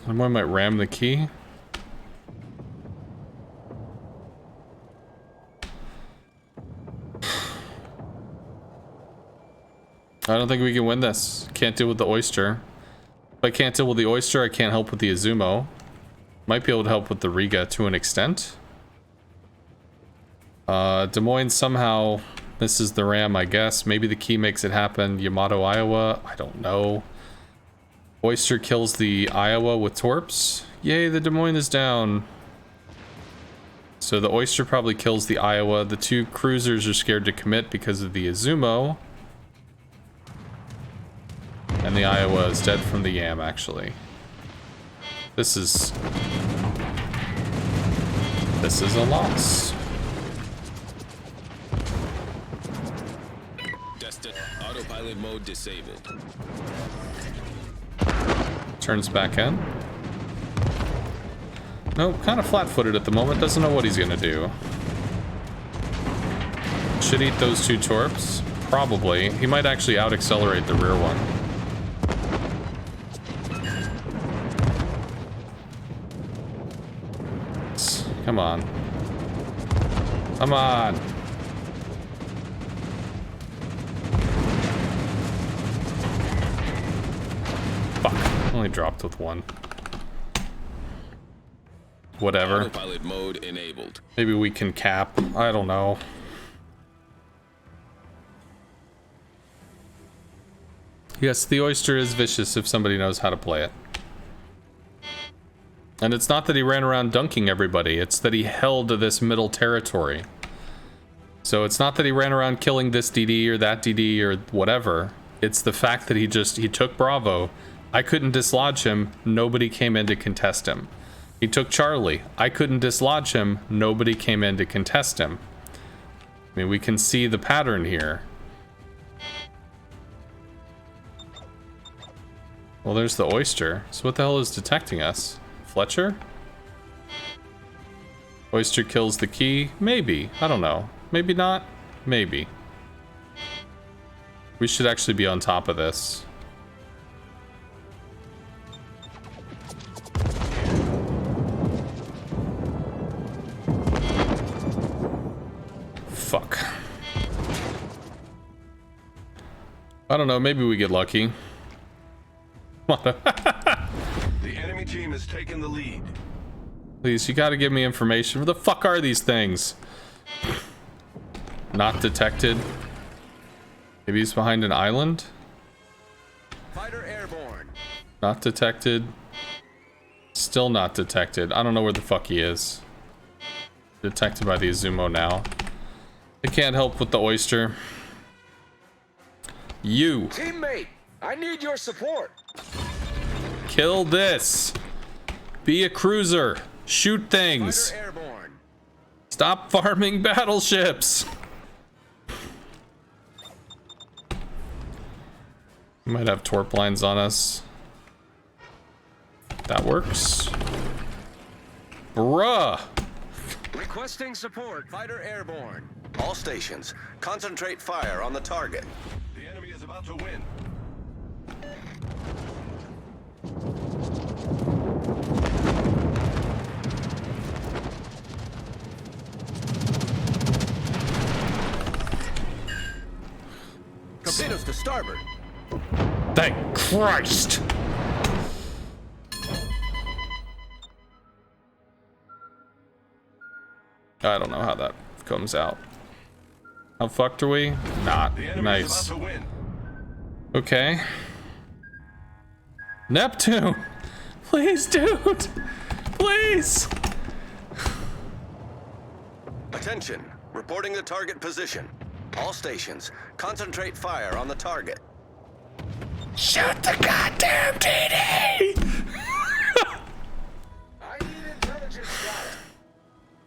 S1: Someone might ram the key. I don't think we can win this. Can't deal with the oyster. If I can't deal with the oyster, I can't help with the Izumo. Might be able to help with the Riga to an extent. Des Moines somehow misses the ram, I guess. Maybe the key makes it happen. Yamato, Iowa. I don't know. Oyster kills the Iowa with torps. Yay, the Des Moines is down. So the oyster probably kills the Iowa. The two cruisers are scared to commit because of the Izumo. And the Iowa is dead from the Yam, actually. This is a loss.
S3: Destined. Autopilot mode disabled.
S1: Turns back in. Nope, kind of flat-footed at the moment. Doesn't know what he's gonna do. Should eat those two torps. Probably. He might actually out-accelerate the rear one. Come on. Come on. Fuck. Only dropped with one. Whatever.
S3: Autopilot mode enabled.
S1: Maybe we can cap. I don't know. Yes, the oyster is vicious if somebody knows how to play it. And it's not that he ran around dunking everybody, it's that he held this middle territory. So it's not that he ran around killing this DD or that DD or whatever. It's the fact that he took Bravo. I couldn't dislodge him, nobody came in to contest him. He took Charlie. I couldn't dislodge him, nobody came in to contest him. I mean, we can see the pattern here. Well, there's the oyster. So what the hell is detecting us? Fletcher? Oyster kills the key? Maybe. I don't know. Maybe not? Maybe. We should actually be on top of this. I don't know, maybe we get lucky.
S2: The enemy team has taken the lead.
S1: Please, you gotta give me information. Where the fuck are these things? Not detected. Maybe he's behind an island?
S4: Fighter airborne.
S1: Not detected. Still not detected. I don't know where the fuck he is. Detected by the Azumo now. I can't help with the oyster. You!
S5: Teammate, I need your support.
S1: Kill this! Be a cruiser! Shoot things!
S4: Fighter airborne.
S1: Stop farming battleships! We might have torp lines on us. That works. Bruh!
S5: Requesting support.
S4: Fighter airborne. All stations, concentrate fire on the target.
S2: The enemy is about to win.
S4: Torpedoes to starboard.
S1: Thank Christ! I don't know how that comes out. How fucked are we? Not.
S2: The enemy
S1: Nice.
S2: is about to win.
S1: Okay. Neptune! Please, dude! Please!
S4: Attention, reporting the target position. All stations, concentrate fire on the target.
S1: Shoot the goddamn TD!
S5: I need intelligence data.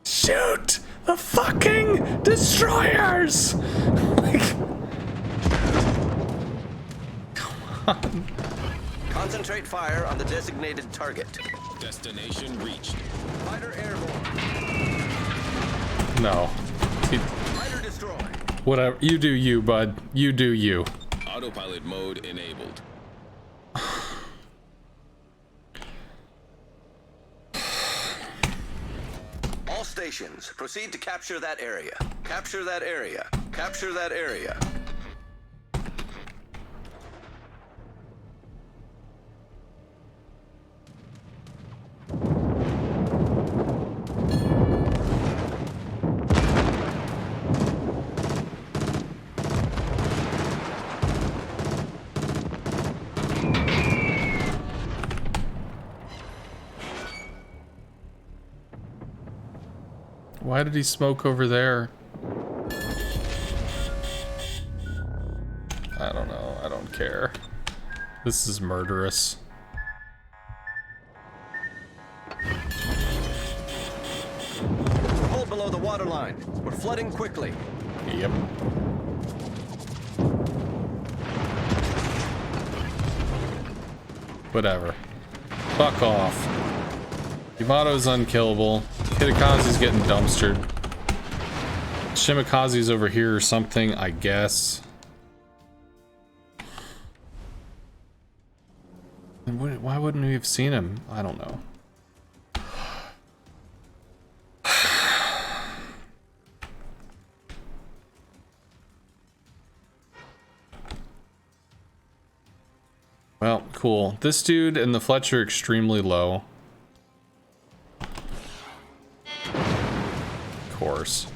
S1: Shoot the fucking destroyers! Like, come on.
S4: Concentrate fire on the designated target.
S3: Destination reached.
S4: Fighter airborne.
S1: No.
S4: Fighter destroy.
S1: Whatever. You do you, bud. You do you.
S3: Autopilot mode enabled.
S4: All stations, proceed to capture that area. Capture that area. Capture that area.
S1: Why did he smoke over there? I don't know. I don't care. This is murderous.
S4: Hold below the waterline. We're flooding quickly.
S1: Yep. Whatever. Fuck off. Yamato's unkillable. Hitakazi's getting dumpstered. Shimikaze's over here or something, I guess. And why wouldn't we have seen him? I don't know. Well, cool. This dude and the Fletcher are extremely low. Of course.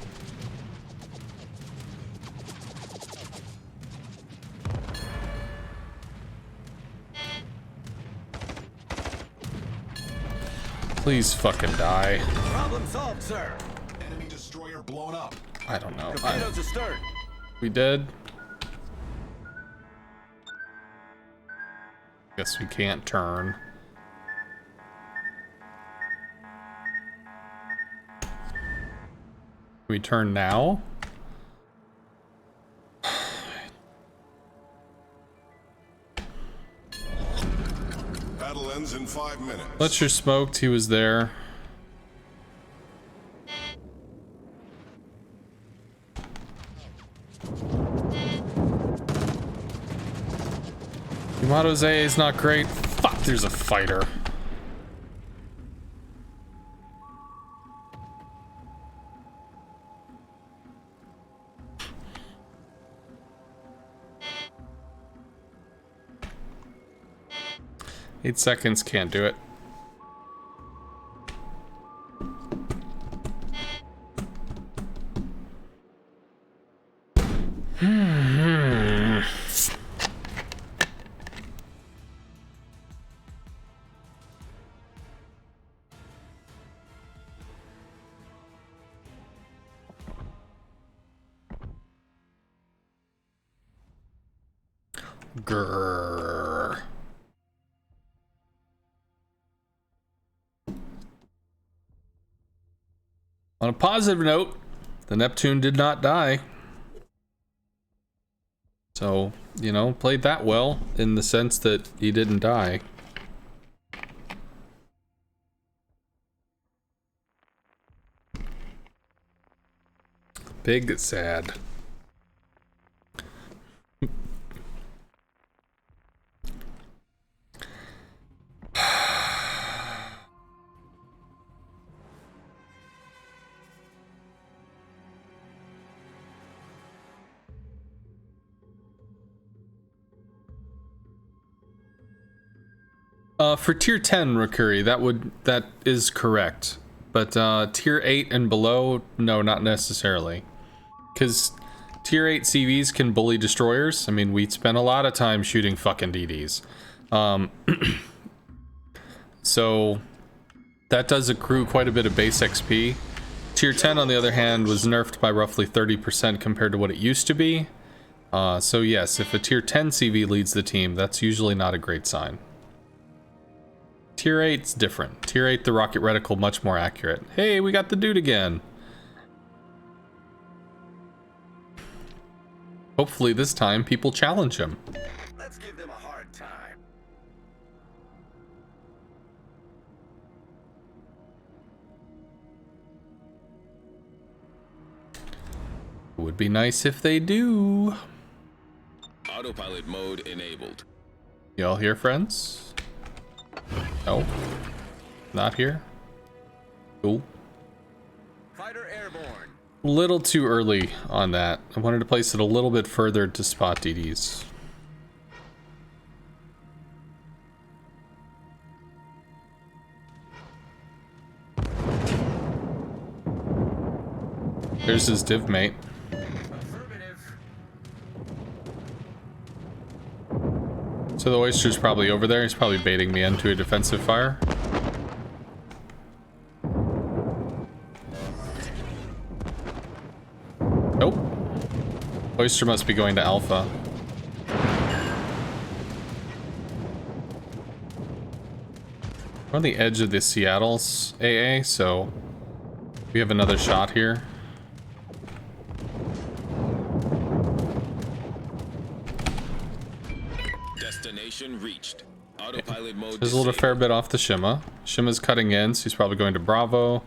S1: Please fucking die.
S4: Problem solved, sir.
S2: Enemy destroyer blown up.
S1: I don't know.
S4: Torpedoes astern.
S1: We dead? Guess we can't turn. We turn now?
S2: Battle ends in 5 minutes.
S1: Fletcher smoked, he was there. Yamato's AA is not great. Fuck, there's a fighter. 8 seconds, can't do it. Grrr. On a positive note, the Neptune did not die. So, you know, played that well in the sense that he didn't die. Big sad. For tier 10 Rakuri, that is correct. But tier 8 and below, no, not necessarily. Because tier 8 CVs can bully destroyers. I mean, we spent a lot of time shooting fucking DDs. So that does accrue quite a bit of base XP. Tier 10, on the other hand, was nerfed by roughly 30% compared to what it used to be. So yes, if a tier 10 CV leads the team, that's usually not a great sign. Tier 8's different. Tier 8, the rocket reticle, much more accurate. Hey, we got the dude again. Hopefully this time people challenge him.
S4: Let's give them a hard time.
S1: It would be nice if they do.
S3: Autopilot mode enabled.
S1: Y'all here, friends? No. Not here? Cool.
S4: Fighter airborne.
S1: Little too early on that. I wanted to place it a little bit further to spot DDs. There's his div mate. So the oyster's probably over there. He's probably baiting me into a defensive fire. Nope. Oyster must be going to Alpha. We're on the edge of the Seattle's AA, so we have another shot here.
S3: Destination reached. Autopilot mode.
S1: There's a little fair bit off the Shima. Shima's cutting in, so he's probably going to Bravo.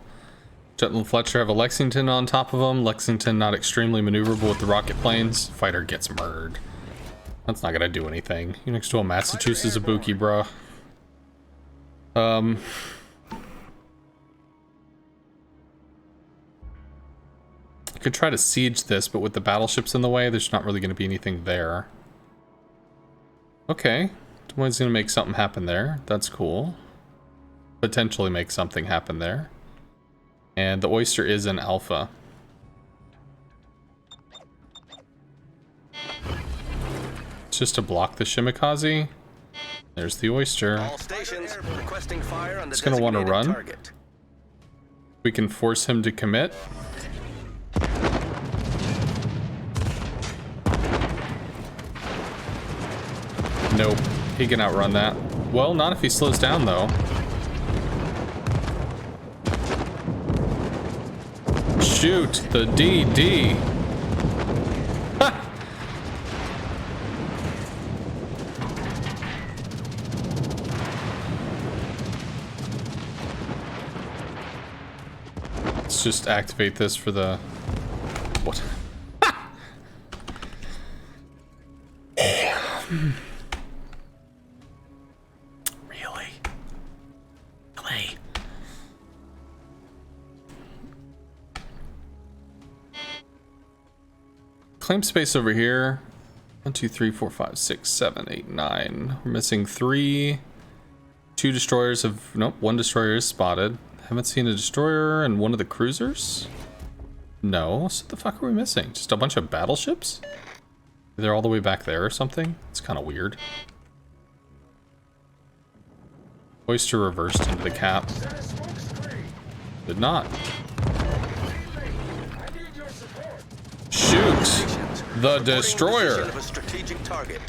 S1: Jet and Fletcher have a Lexington on top of him. Lexington not extremely maneuverable with the rocket planes. Fighter gets murdered. That's not gonna do anything. You next to a Massachusetts Ibuki, bruh. I could try to siege this, but with the battleships in the way, there's not really gonna be anything there. Okay. Des Moines gonna make something happen there. That's cool. Potentially make something happen there. And the oyster is in Alpha. It's just to block the Shimikaze. There's the oyster.
S4: All stations requesting fire on the
S1: It's gonna want to run.
S4: target.
S1: We can force him to commit. Nope. He can outrun that. Well, not if he slows down, though. Shoot the DD. Ha! Let's just activate this for the... What? Really? Clay. Claim space over here. 1, 2, 3, 4, 5, 6, 7, 8, 9. We're missing 3. 2 destroyers have... Nope, 1 destroyer is spotted. Haven't seen a destroyer and one of the cruisers? No, so what the fuck are we missing? Just a bunch of battleships? They're all the way back there or something? It's kind of weird. Oyster reversed into the cap. Did not. Shoot! The destroyer!
S4: Of a strategic target.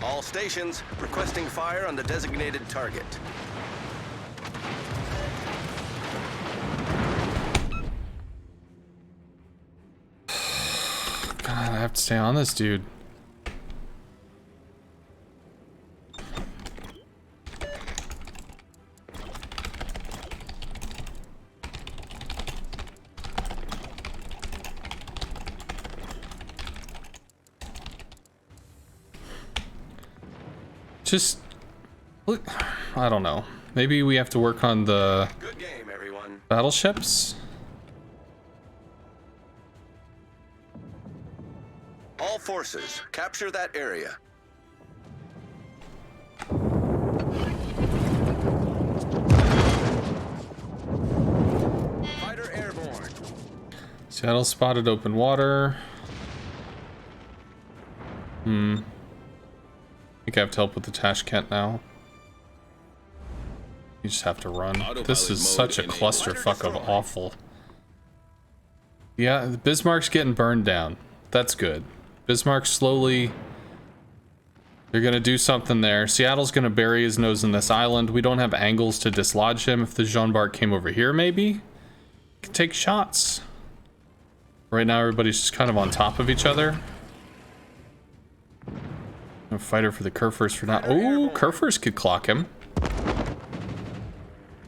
S4: All stations requesting fire on the designated target.
S1: God, I have to stay on this dude. Just look, I don't know. Maybe we have to work on the
S4: Good game, everyone.
S1: battleships.
S4: All forces, capture that area. Fighter airborne.
S1: Seattle spotted open water. I think I have to help with the Tashkent now. You just have to run. This is such a clusterfuck of awful. Yeah, the Bismarck's getting burned down. That's good. Bismarck slowly... They're gonna do something there. Seattle's gonna bury his nose in this island. We don't have angles to dislodge him. If the Jean Bart came over here, maybe? Could take shots. Right now, everybody's just kind of on top of each other. A fighter for the Kerfers for now. Oh, Kerfers could clock him.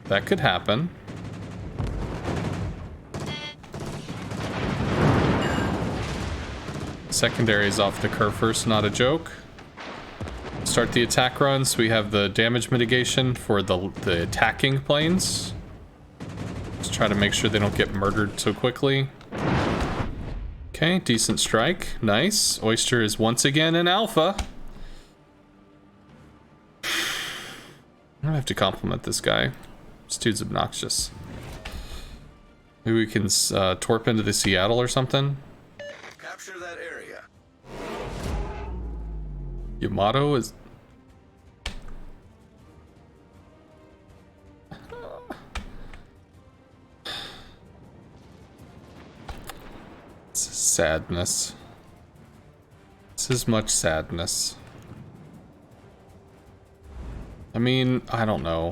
S1: That could happen. Secondaries off the Kerfers, not a joke. Start the attack runs. We have the damage mitigation for the attacking planes. Just try to make sure they don't get murdered so quickly. Okay, decent strike. Nice. Oyster is once again in alpha. I have to compliment this guy. This dude's obnoxious. Maybe we can torp into the Seattle or something.
S4: Capture that area.
S1: Yamato is... This is sadness. This is much sadness. I mean, I don't know.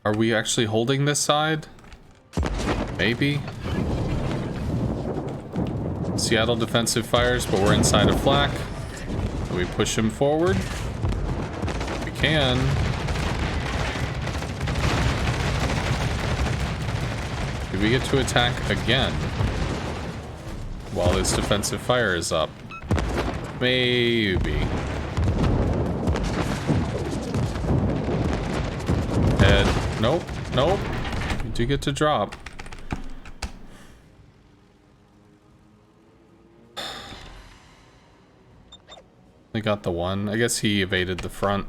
S1: Are we actually holding this side? Maybe. Seattle defensive fires, but we're inside of flak. Do we push him forward? We can. Do we get to attack again while his defensive fire is up? Maybe. Head. Nope. Nope. You do get to drop. They got the one. I guess he evaded the front.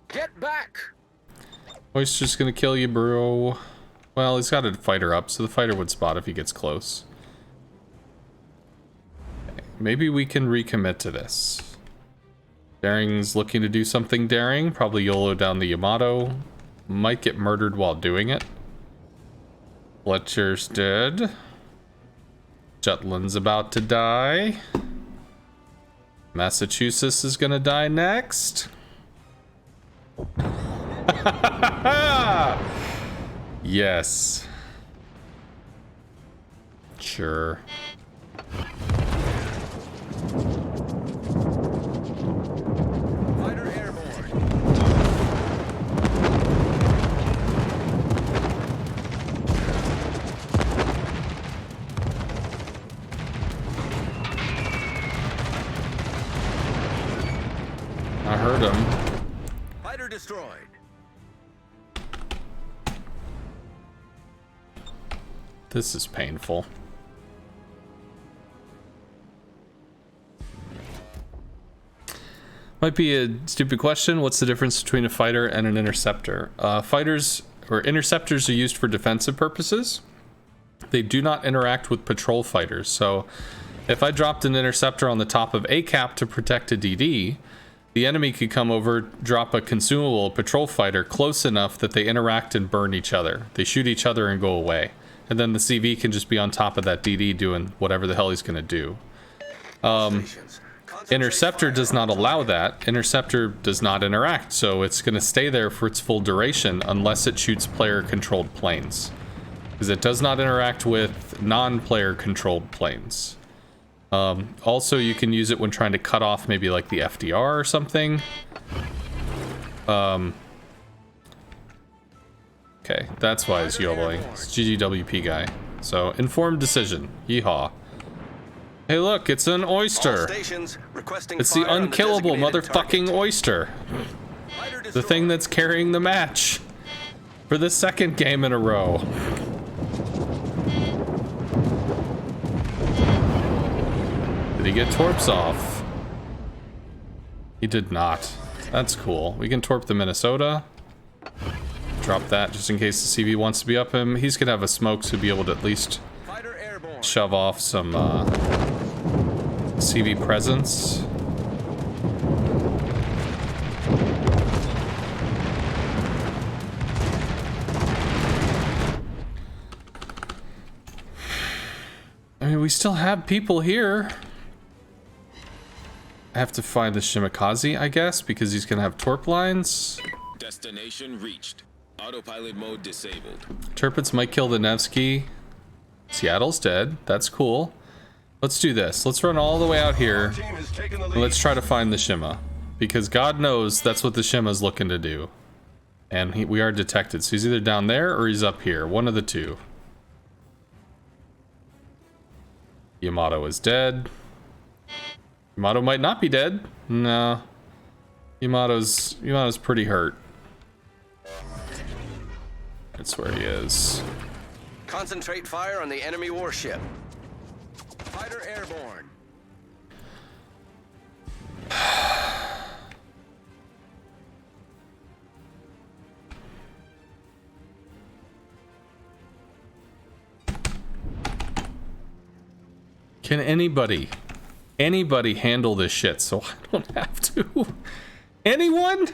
S5: Get back!
S1: Oyster's gonna kill you, bro. Well, he's got a fighter up, so the fighter would spot if he gets close. Okay, maybe we can recommit to this. Daring's looking to do something daring. Probably YOLO down the Yamato. Might get murdered while doing it. Fletcher's dead. Jutland's about to die. Massachusetts is gonna die next. Yes. Sure.
S4: Fighter airborne.
S1: I heard him.
S4: Fighter destroyed.
S1: This is painful. Might be a stupid question. What's the difference between a fighter and an interceptor? Fighters or interceptors are used for defensive purposes. They do not interact with patrol fighters. So if I dropped an interceptor on the top of a cap to protect a DD, the enemy could come over, drop a consumable patrol fighter close enough that they interact and burn each other. They shoot each other and go away. And then the CV can just be on top of that DD doing whatever the hell he's going to do. Interceptor does not allow that. Interceptor does not interact, so it's going to stay there for its full duration unless it shoots player-controlled planes. Because it does not interact with non-player controlled planes. Also, you can use it when trying to cut off maybe like the FDR or something. Okay, that's why it's YOLOing. It's GGWP guy. So, informed decision. Yeehaw. Hey look, it's an oyster. It's the unkillable motherfucking oyster. The thing that's carrying the match. For the second game in a row. Did he get torps off? He did not. That's cool. We can torp the Minnesota. Drop that just in case the CV wants to be up him. He's gonna have a smoke to be able to at least shove off some CV presence. I mean, we still have people here. I have to find the Shimikaze, I guess, because he's gonna have torp lines.
S3: Destination reached. Autopilot mode disabled.
S1: Turpits might kill the Nevsky. Seattle's dead. That's cool. Let's do this. Let's run all the way out here. And let's try to find the Shima. Because God knows that's what the Shima's looking to do. And we are detected. So he's either down there or he's up here. One of the two. Yamato is dead. Yamato might not be dead. No. Yamato's pretty hurt. That's where he is.
S4: Concentrate fire on the enemy warship. Fighter airborne.
S1: Can anybody handle this shit so I don't have to? Anyone?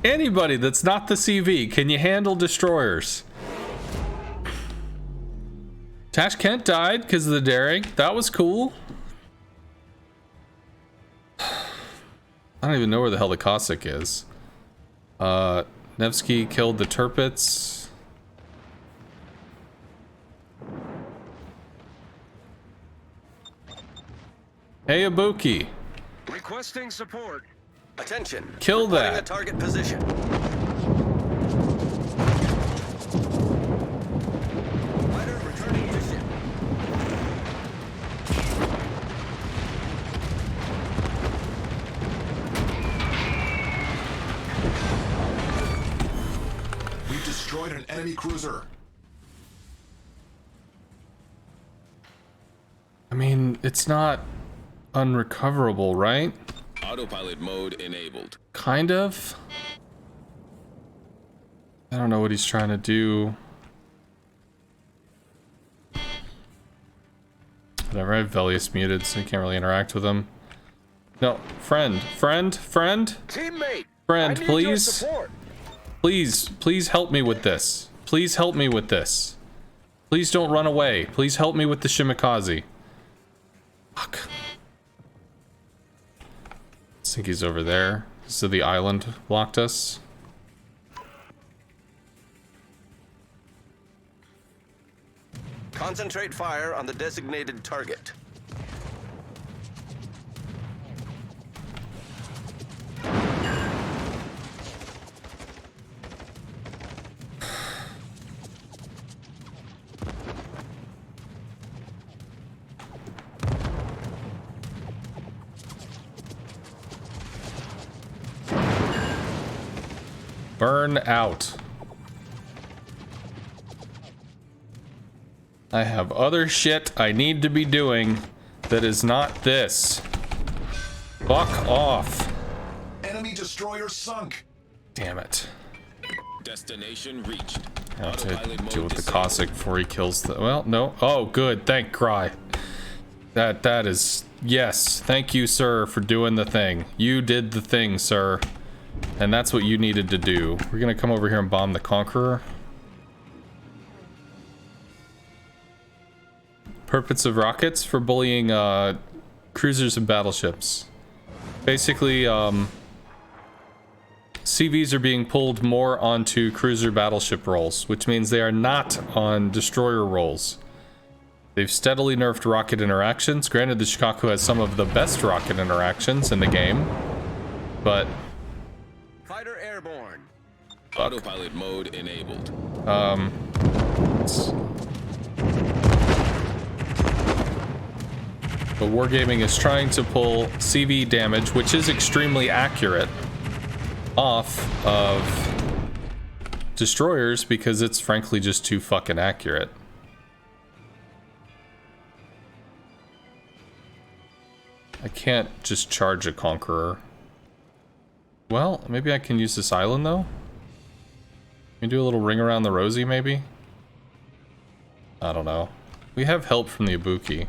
S1: Anybody that's not the CV, can you handle destroyers? Tash Kent died because of the daring. That was cool. I don't even know where the hell the Cossack is. Nevsky killed the Turpits. Hey, Ibuki.
S5: Requesting support.
S4: Attention.
S1: Kill that.
S4: A target position. Fighter returning to ship.
S2: We've destroyed an enemy cruiser.
S1: I mean, it's not unrecoverable, right?
S3: Autopilot mode enabled.
S1: Kind of. I don't know what he's trying to do. Whatever, I have Velius muted, so I can't really interact with him. No, friend,
S5: Teammate,
S1: please. Please help me with this. Please help me with this. Please don't run away. Please help me with the Shimikaze. Fuck. I think he's over there. So the island blocked us.
S4: Concentrate fire on the designated target.
S1: Burn out. I have other shit I need to be doing that is not this. Fuck off.
S2: destroyer sunk.
S1: Damn it.
S3: Destination reached.
S1: I have to
S3: Autopilot mode
S1: deal with the
S3: disabled.
S1: Cossack before he kills the... Well, no. Oh, good. Thank Cry. That is... Yes. Thank you, sir, for doing the thing. You did the thing, sir. And that's what you needed to do. We're gonna come over here and bomb the Conqueror. Purpose of rockets for bullying cruisers and battleships. Basically, CVs are being pulled more onto cruiser battleship roles, which means they are not on destroyer roles. They've steadily nerfed rocket interactions. Granted, the Shikaku has some of the best rocket interactions in the game, but
S4: Fighter airborne.
S3: Autopilot mode enabled.
S1: but Wargaming is trying to pull CV damage, which is extremely accurate, off of destroyers because it's frankly just too fucking accurate. I can't just charge a Conqueror. Well, maybe I can use this island though. Can we do a little ring around the rosy maybe? I don't know. We have help from the Ibuki.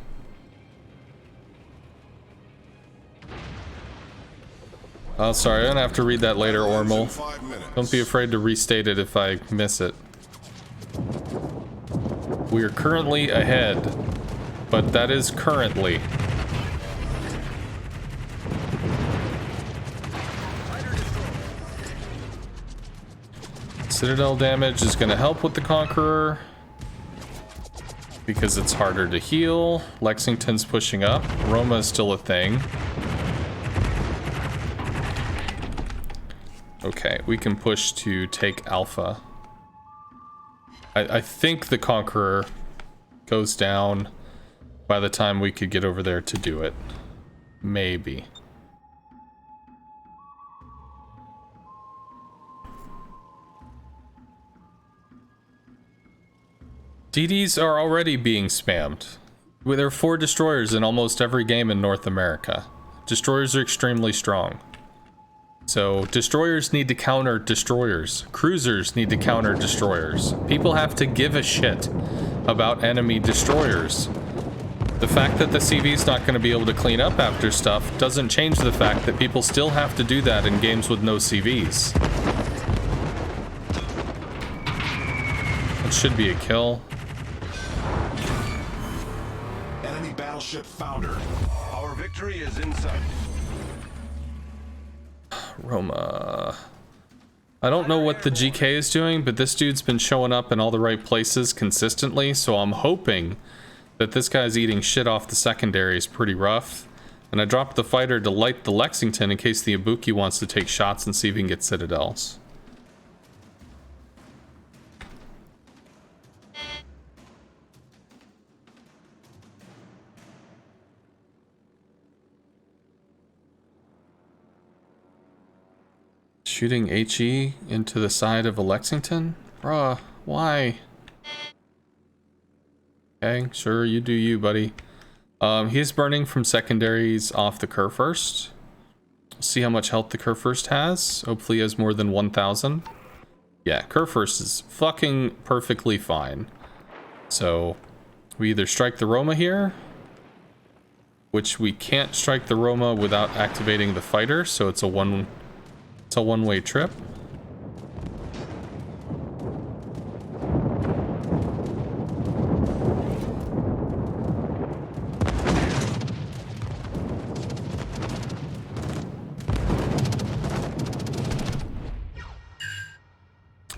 S1: Oh, sorry, I'm gonna have to read that later, Ormel.
S2: 5 minutes.
S1: Don't be afraid to restate it if I miss it. We are currently ahead, but that is currently. Citadel damage is going to help with the Conqueror because it's harder to heal. Lexington's pushing up. Roma is still a thing. Okay, we can push to take Alpha. I think the Conqueror goes down by the time we could get over there to do it. Maybe. DDs are already being spammed. There are 4 destroyers in almost every game in North America. Destroyers are extremely strong. So destroyers need to counter destroyers. Cruisers need to counter destroyers. People have to give a shit about enemy destroyers. The fact that the CV's not going to be able to clean up after stuff doesn't change the fact that people still have to do that in games with no CVs. It should be a kill.
S2: Enemy battleship founder. Our victory is in sight.
S1: Roma. I don't know what the GK is doing, but this dude's been showing up in all the right places consistently, so I'm hoping that this guy's eating shit off the secondaries pretty rough. And I dropped the fighter to light the Lexington in case the Ibuki wants to take shots and see if he can get citadels. Shooting HE into the side of a Lexington? Bruh, why? Okay, sure, you do you, buddy. He's burning from secondaries off the Kerr first. See how much health the Kerr first has. Hopefully he has more than 1,000. Yeah, Kerr first is fucking perfectly fine. So, we either strike the Roma here, which we can't strike the Roma without activating the fighter, so it's a one-way trip.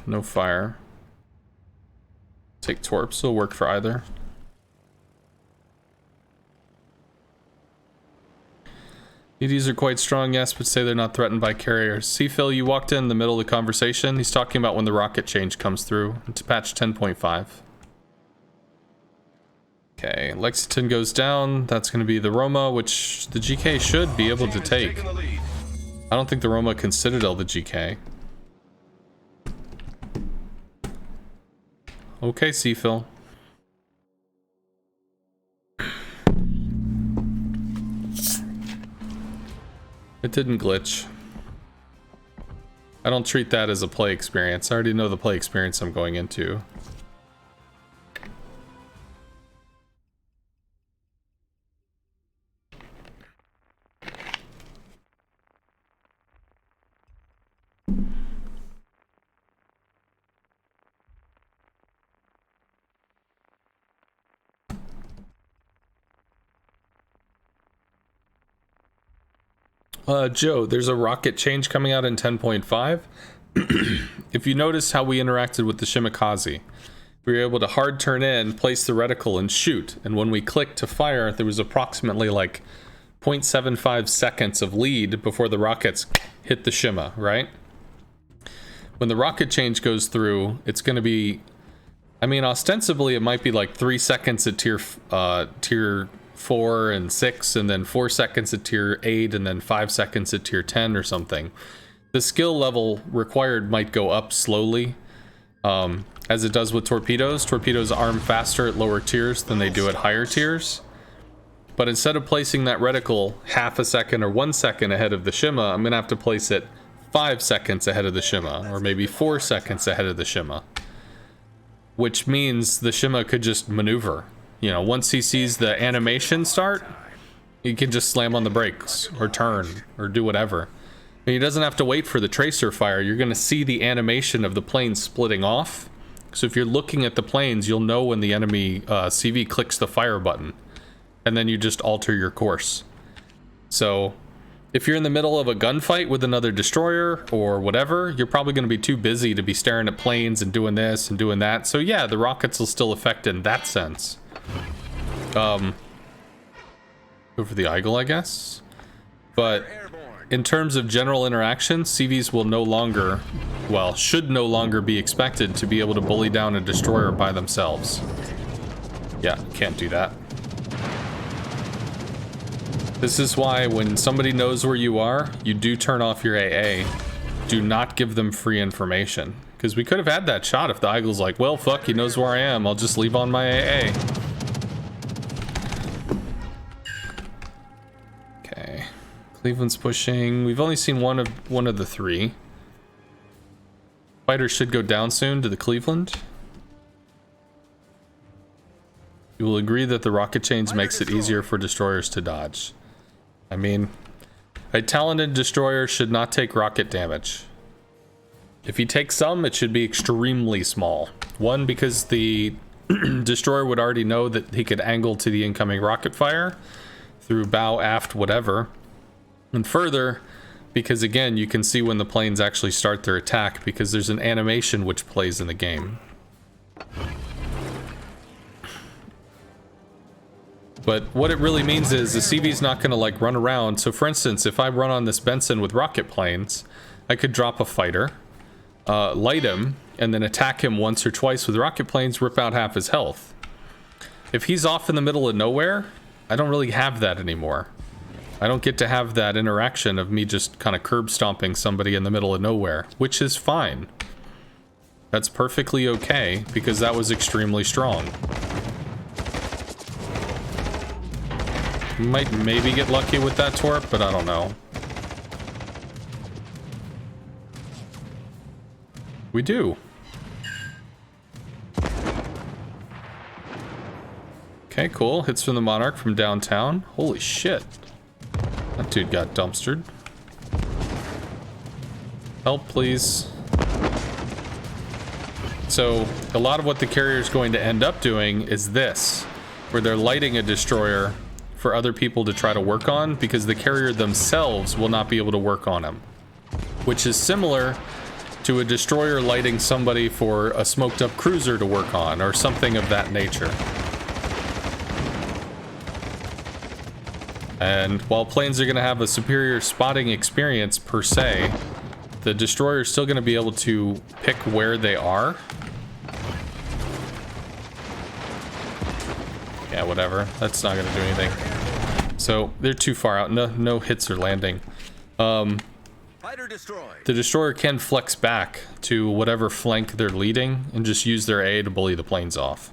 S1: No fire. Take torps, will work for either. EDs are quite strong, yes, but say they're not threatened by carriers. C-Phil, you walked in the middle of the conversation. He's talking about when the rocket change comes through. It's patch 10.5. Okay, Lexington goes down. That's going to be the Roma, which the GK should be able to take. I don't think the Roma can Citadel the GK. Okay, C-Phil. It didn't glitch. I don't treat that as a play experience. I already know the play experience I'm going into. Joe, there's a rocket change coming out in 10.5. If you notice how we interacted with the Shimakaze, we were able to hard turn in, place the reticle, and shoot. And when we clicked to fire, there was approximately like 0.75 seconds of lead before the rockets hit the Shima, right? When the rocket change goes through, it's going to be... I mean, ostensibly, it might be like 3 seconds at tier 4 and 6, and then 4 seconds at tier 8, and then 5 seconds at tier 10 or something. The skill level required might go up slowly, as it does with torpedoes. Torpedoes arm faster at lower tiers than they do at higher tiers. But instead of placing that reticle half a second or 1 second ahead of the Shima, I'm going to have to place it 5 seconds ahead of the Shima, or maybe 4 seconds ahead of the Shima. Which means the Shima could just maneuver. You know, once he sees the animation start, he can just slam on the brakes, or turn, or do whatever. And he doesn't have to wait for the tracer fire. You're going to see the animation of the plane splitting off. So if you're looking at the planes, you'll know when the enemy CV clicks the fire button. And then you just alter your course. So if you're in the middle of a gunfight with another destroyer or whatever, you're probably going to be too busy to be staring at planes and doing this and doing that. So yeah, the rockets will still affect in that sense. Go for the Eagle, I guess. But in terms of general interaction, CVs will no longer, well, should no longer be expected to be able to bully down a destroyer by themselves. Yeah, can't do that. This is why when somebody knows where you are, you do turn off your AA. Do not give them free information. Because we could have had that shot if the Eagle's like, well, fuck, he knows where I am. I'll just leave on my AA. Okay. Cleveland's pushing. We've only seen one of the three. Fighters should go down soon to the Cleveland. You will agree that the rocket change makes it easier for destroyers to dodge. I mean, a talented destroyer should not take rocket damage. If he takes some, it should be extremely small. One, because the destroyer would already know that he could angle to the incoming rocket fire through bow, aft, whatever. And further, because again, you can see when the planes actually start their attack because there's an animation which plays in the game. But what it really means is the CV's not going to like run around. So for instance, if I run on this Benson with rocket planes, I could drop a fighter, light him, and then attack him once or twice with rocket planes, rip out half his health. If he's off in the middle of nowhere, I don't really have that anymore. I don't get to have that interaction of me just kind of curb stomping somebody in the middle of nowhere, which is fine. That's perfectly okay, because that was extremely strong. Might maybe get lucky with that torp, but I don't know. We do. Okay, cool. Hits from the Monarch from downtown. Holy shit. That dude got dumpstered. Help, please. So, a lot of what the carrier is going to end up doing is this, where they're lighting a destroyer for other people to try to work on, because the carrier themselves will not be able to work on him. Which is similar to a destroyer lighting somebody for a smoked up cruiser to work on, or something of that nature. And while planes are going to have a superior spotting experience per se, the destroyer is still going to be able to pick where they are. Yeah, whatever. That's not going to do anything. So they're too far out. No hits are landing.
S4: Fighter destroyed.
S1: The destroyer can flex back to whatever flank they're leading and just use their A to bully the planes off.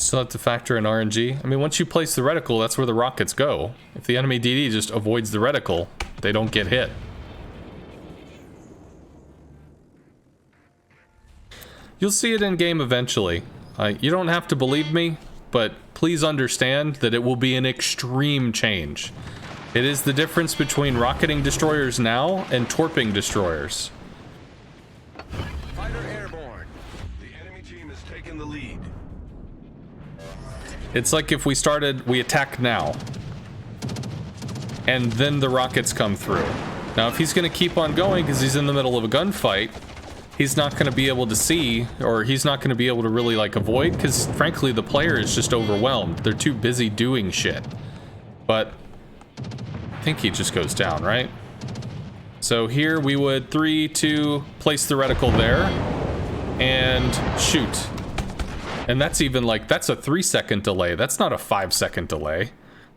S1: Still have to factor in RNG. I mean, once you place the reticle, that's where the rockets go. If the enemy DD just avoids the reticle, they don't get hit. You'll see it in game eventually. You don't have to believe me, but please understand that it will be an extreme change. It is the difference between rocketing destroyers now and torping destroyers.
S4: Fighter airborne.
S2: The enemy team has taken the lead.
S1: It's like if we attack now, and then the rockets come through. Now, if he's going to keep on going because he's in the middle of a gunfight, he's not going to be able to see, or he's not going to be able to really, like, avoid, because, frankly, the player is just overwhelmed. They're too busy doing shit. But I think he just goes down, right? So here we would 3, 2, place the reticle there, and shoot. And that's even like, that's a 3-second delay. That's not a 5-second delay.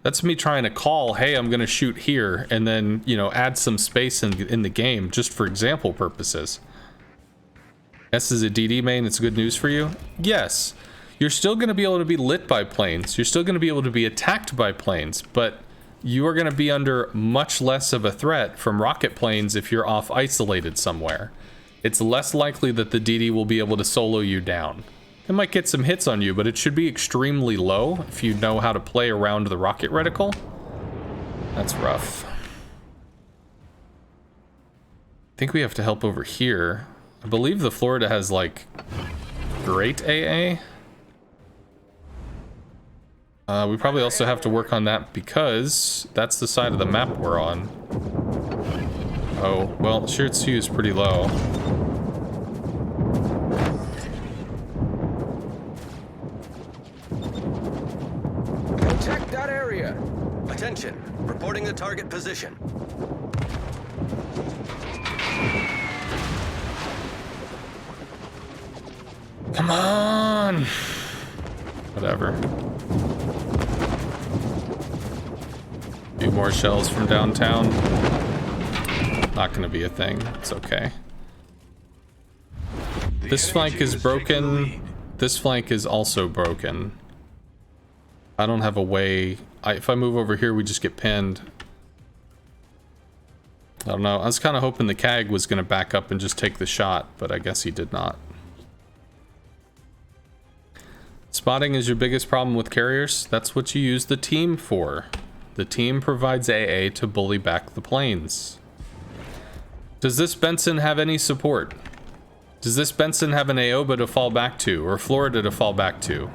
S1: That's me trying to call, hey, I'm gonna shoot here, and then, you know, add some space in the game, just for example purposes. S is a DD main, it's good news for you? Yes. You're still gonna be able to be lit by planes. You're still gonna be able to be attacked by planes, but you are gonna be under much less of a threat from rocket planes if you're off isolated somewhere. It's less likely that the DD will be able to solo you down. It might get some hits on you, but it should be extremely low if you know how to play around the rocket reticle. That's rough. I think we have to help over here. I believe the Florida has, like, great AA. We probably also have to work on that because that's the side of the map we're on. Oh, well, Shirt is pretty low.
S5: Protect that area.
S4: Attention. Reporting the target position.
S1: Come on! Whatever. Few more shells from downtown. Not gonna be a thing. It's okay. This flank is broken. This flank is also broken. I don't have a way. If I move over here, we just get pinned. I don't know. I was kind of hoping the CAG was going to back up and just take the shot, but I guess he did not. Spotting is your biggest problem with carriers. That's what you use the team for. The team provides AA to bully back the planes. Does this Benson have any support? Does this Benson have an AOBA to fall back to, or Florida to fall back to?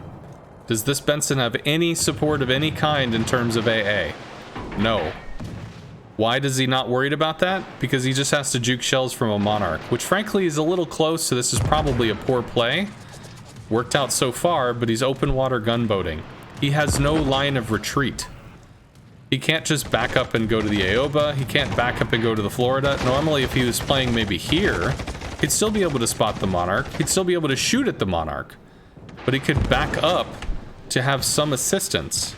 S1: Does this Benson have any support of any kind in terms of AA? No. Why does he not worried about that? Because he just has to juke shells from a Monarch, which frankly is a little close, so this is probably a poor play. Worked out so far, but he's open water gunboating. He has no line of retreat. He can't just back up and go to the AOBA. He can't back up and go to the Florida. Normally, if he was playing maybe here, he'd still be able to spot the Monarch. He'd still be able to shoot at the Monarch. But he could back up to have some assistance.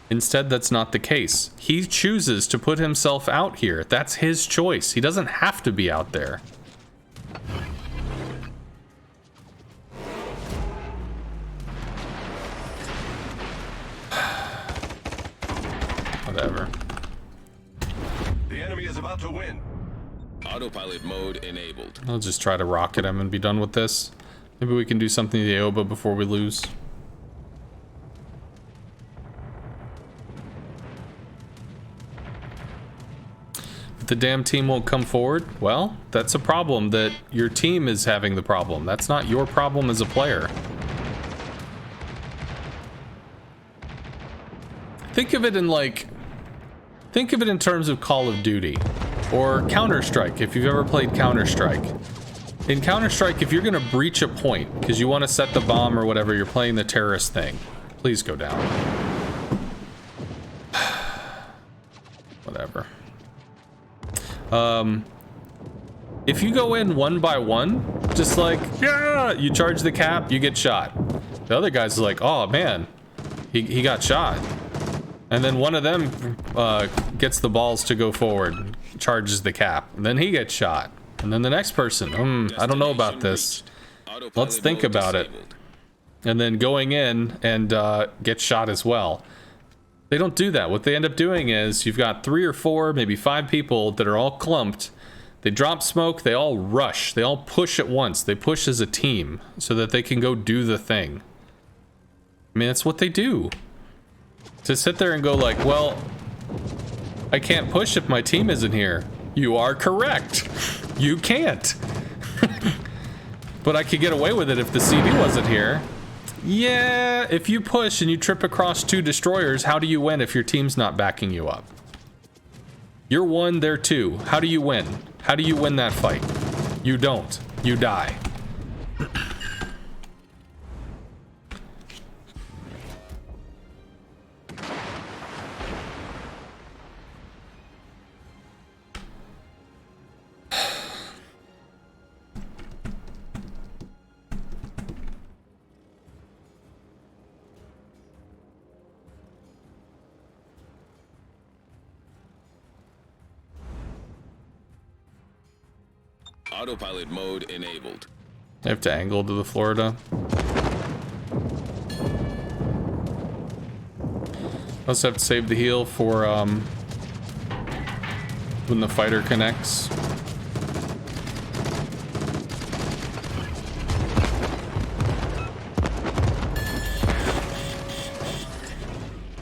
S1: Instead, that's not the case. He chooses to put himself out here. That's his choice. He doesn't have to be out there. Whatever.
S2: The enemy is about to win.
S3: Autopilot mode enabled.
S1: I'll just try to rocket him and be done with this. Maybe we can do something to the AOBA before we lose. If the damn team won't come forward, well, that's a problem that your team is having the problem. That's not your problem as a player. Think of it in like... Think of it in terms of Call of Duty. Or Counter-Strike, if you've ever played Counter-Strike. In Counter-Strike, if you're going to breach a point, because you want to set the bomb or whatever, you're playing the terrorist thing. Please go down. Whatever. If you go in one by one, just like, yeah, you charge the cap, you get shot. The other guy's like, oh man, he got shot. And then one of them gets the balls to go forward, charges the cap, and then he gets shot. And then the next person, I don't know about this. Let's think about it. and then going in and get shot as well. They don't do that. What they end up doing is you've got 3 or 4, maybe 5 people that are all clumped. They drop smoke, they all rush, they all push at once. They push as a team so that they can go do the thing. I mean, that's what they do. To sit there and go like, well, I can't push if my team isn't here. You are correct. You can't. But I could get away with it if the CD wasn't here. Yeah, if you push and you trip across 2 destroyers, how do you win if your team's not backing you up? You're 1, they're 2. How do you win? How do you win that fight? You don't. You die.
S3: Autopilot mode enabled.
S1: I have to angle to the Florida. Also have to save the heal for when the fighter connects.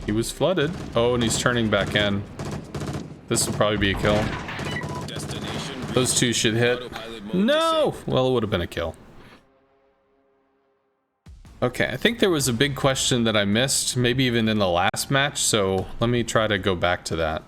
S1: He was flooded. Oh, and he's turning back in. This will probably be a kill. Those 2 should hit. No! Well, it would have been a kill. Okay, I think there was a big question that I missed, maybe even in the last match, so let me try to go back to that.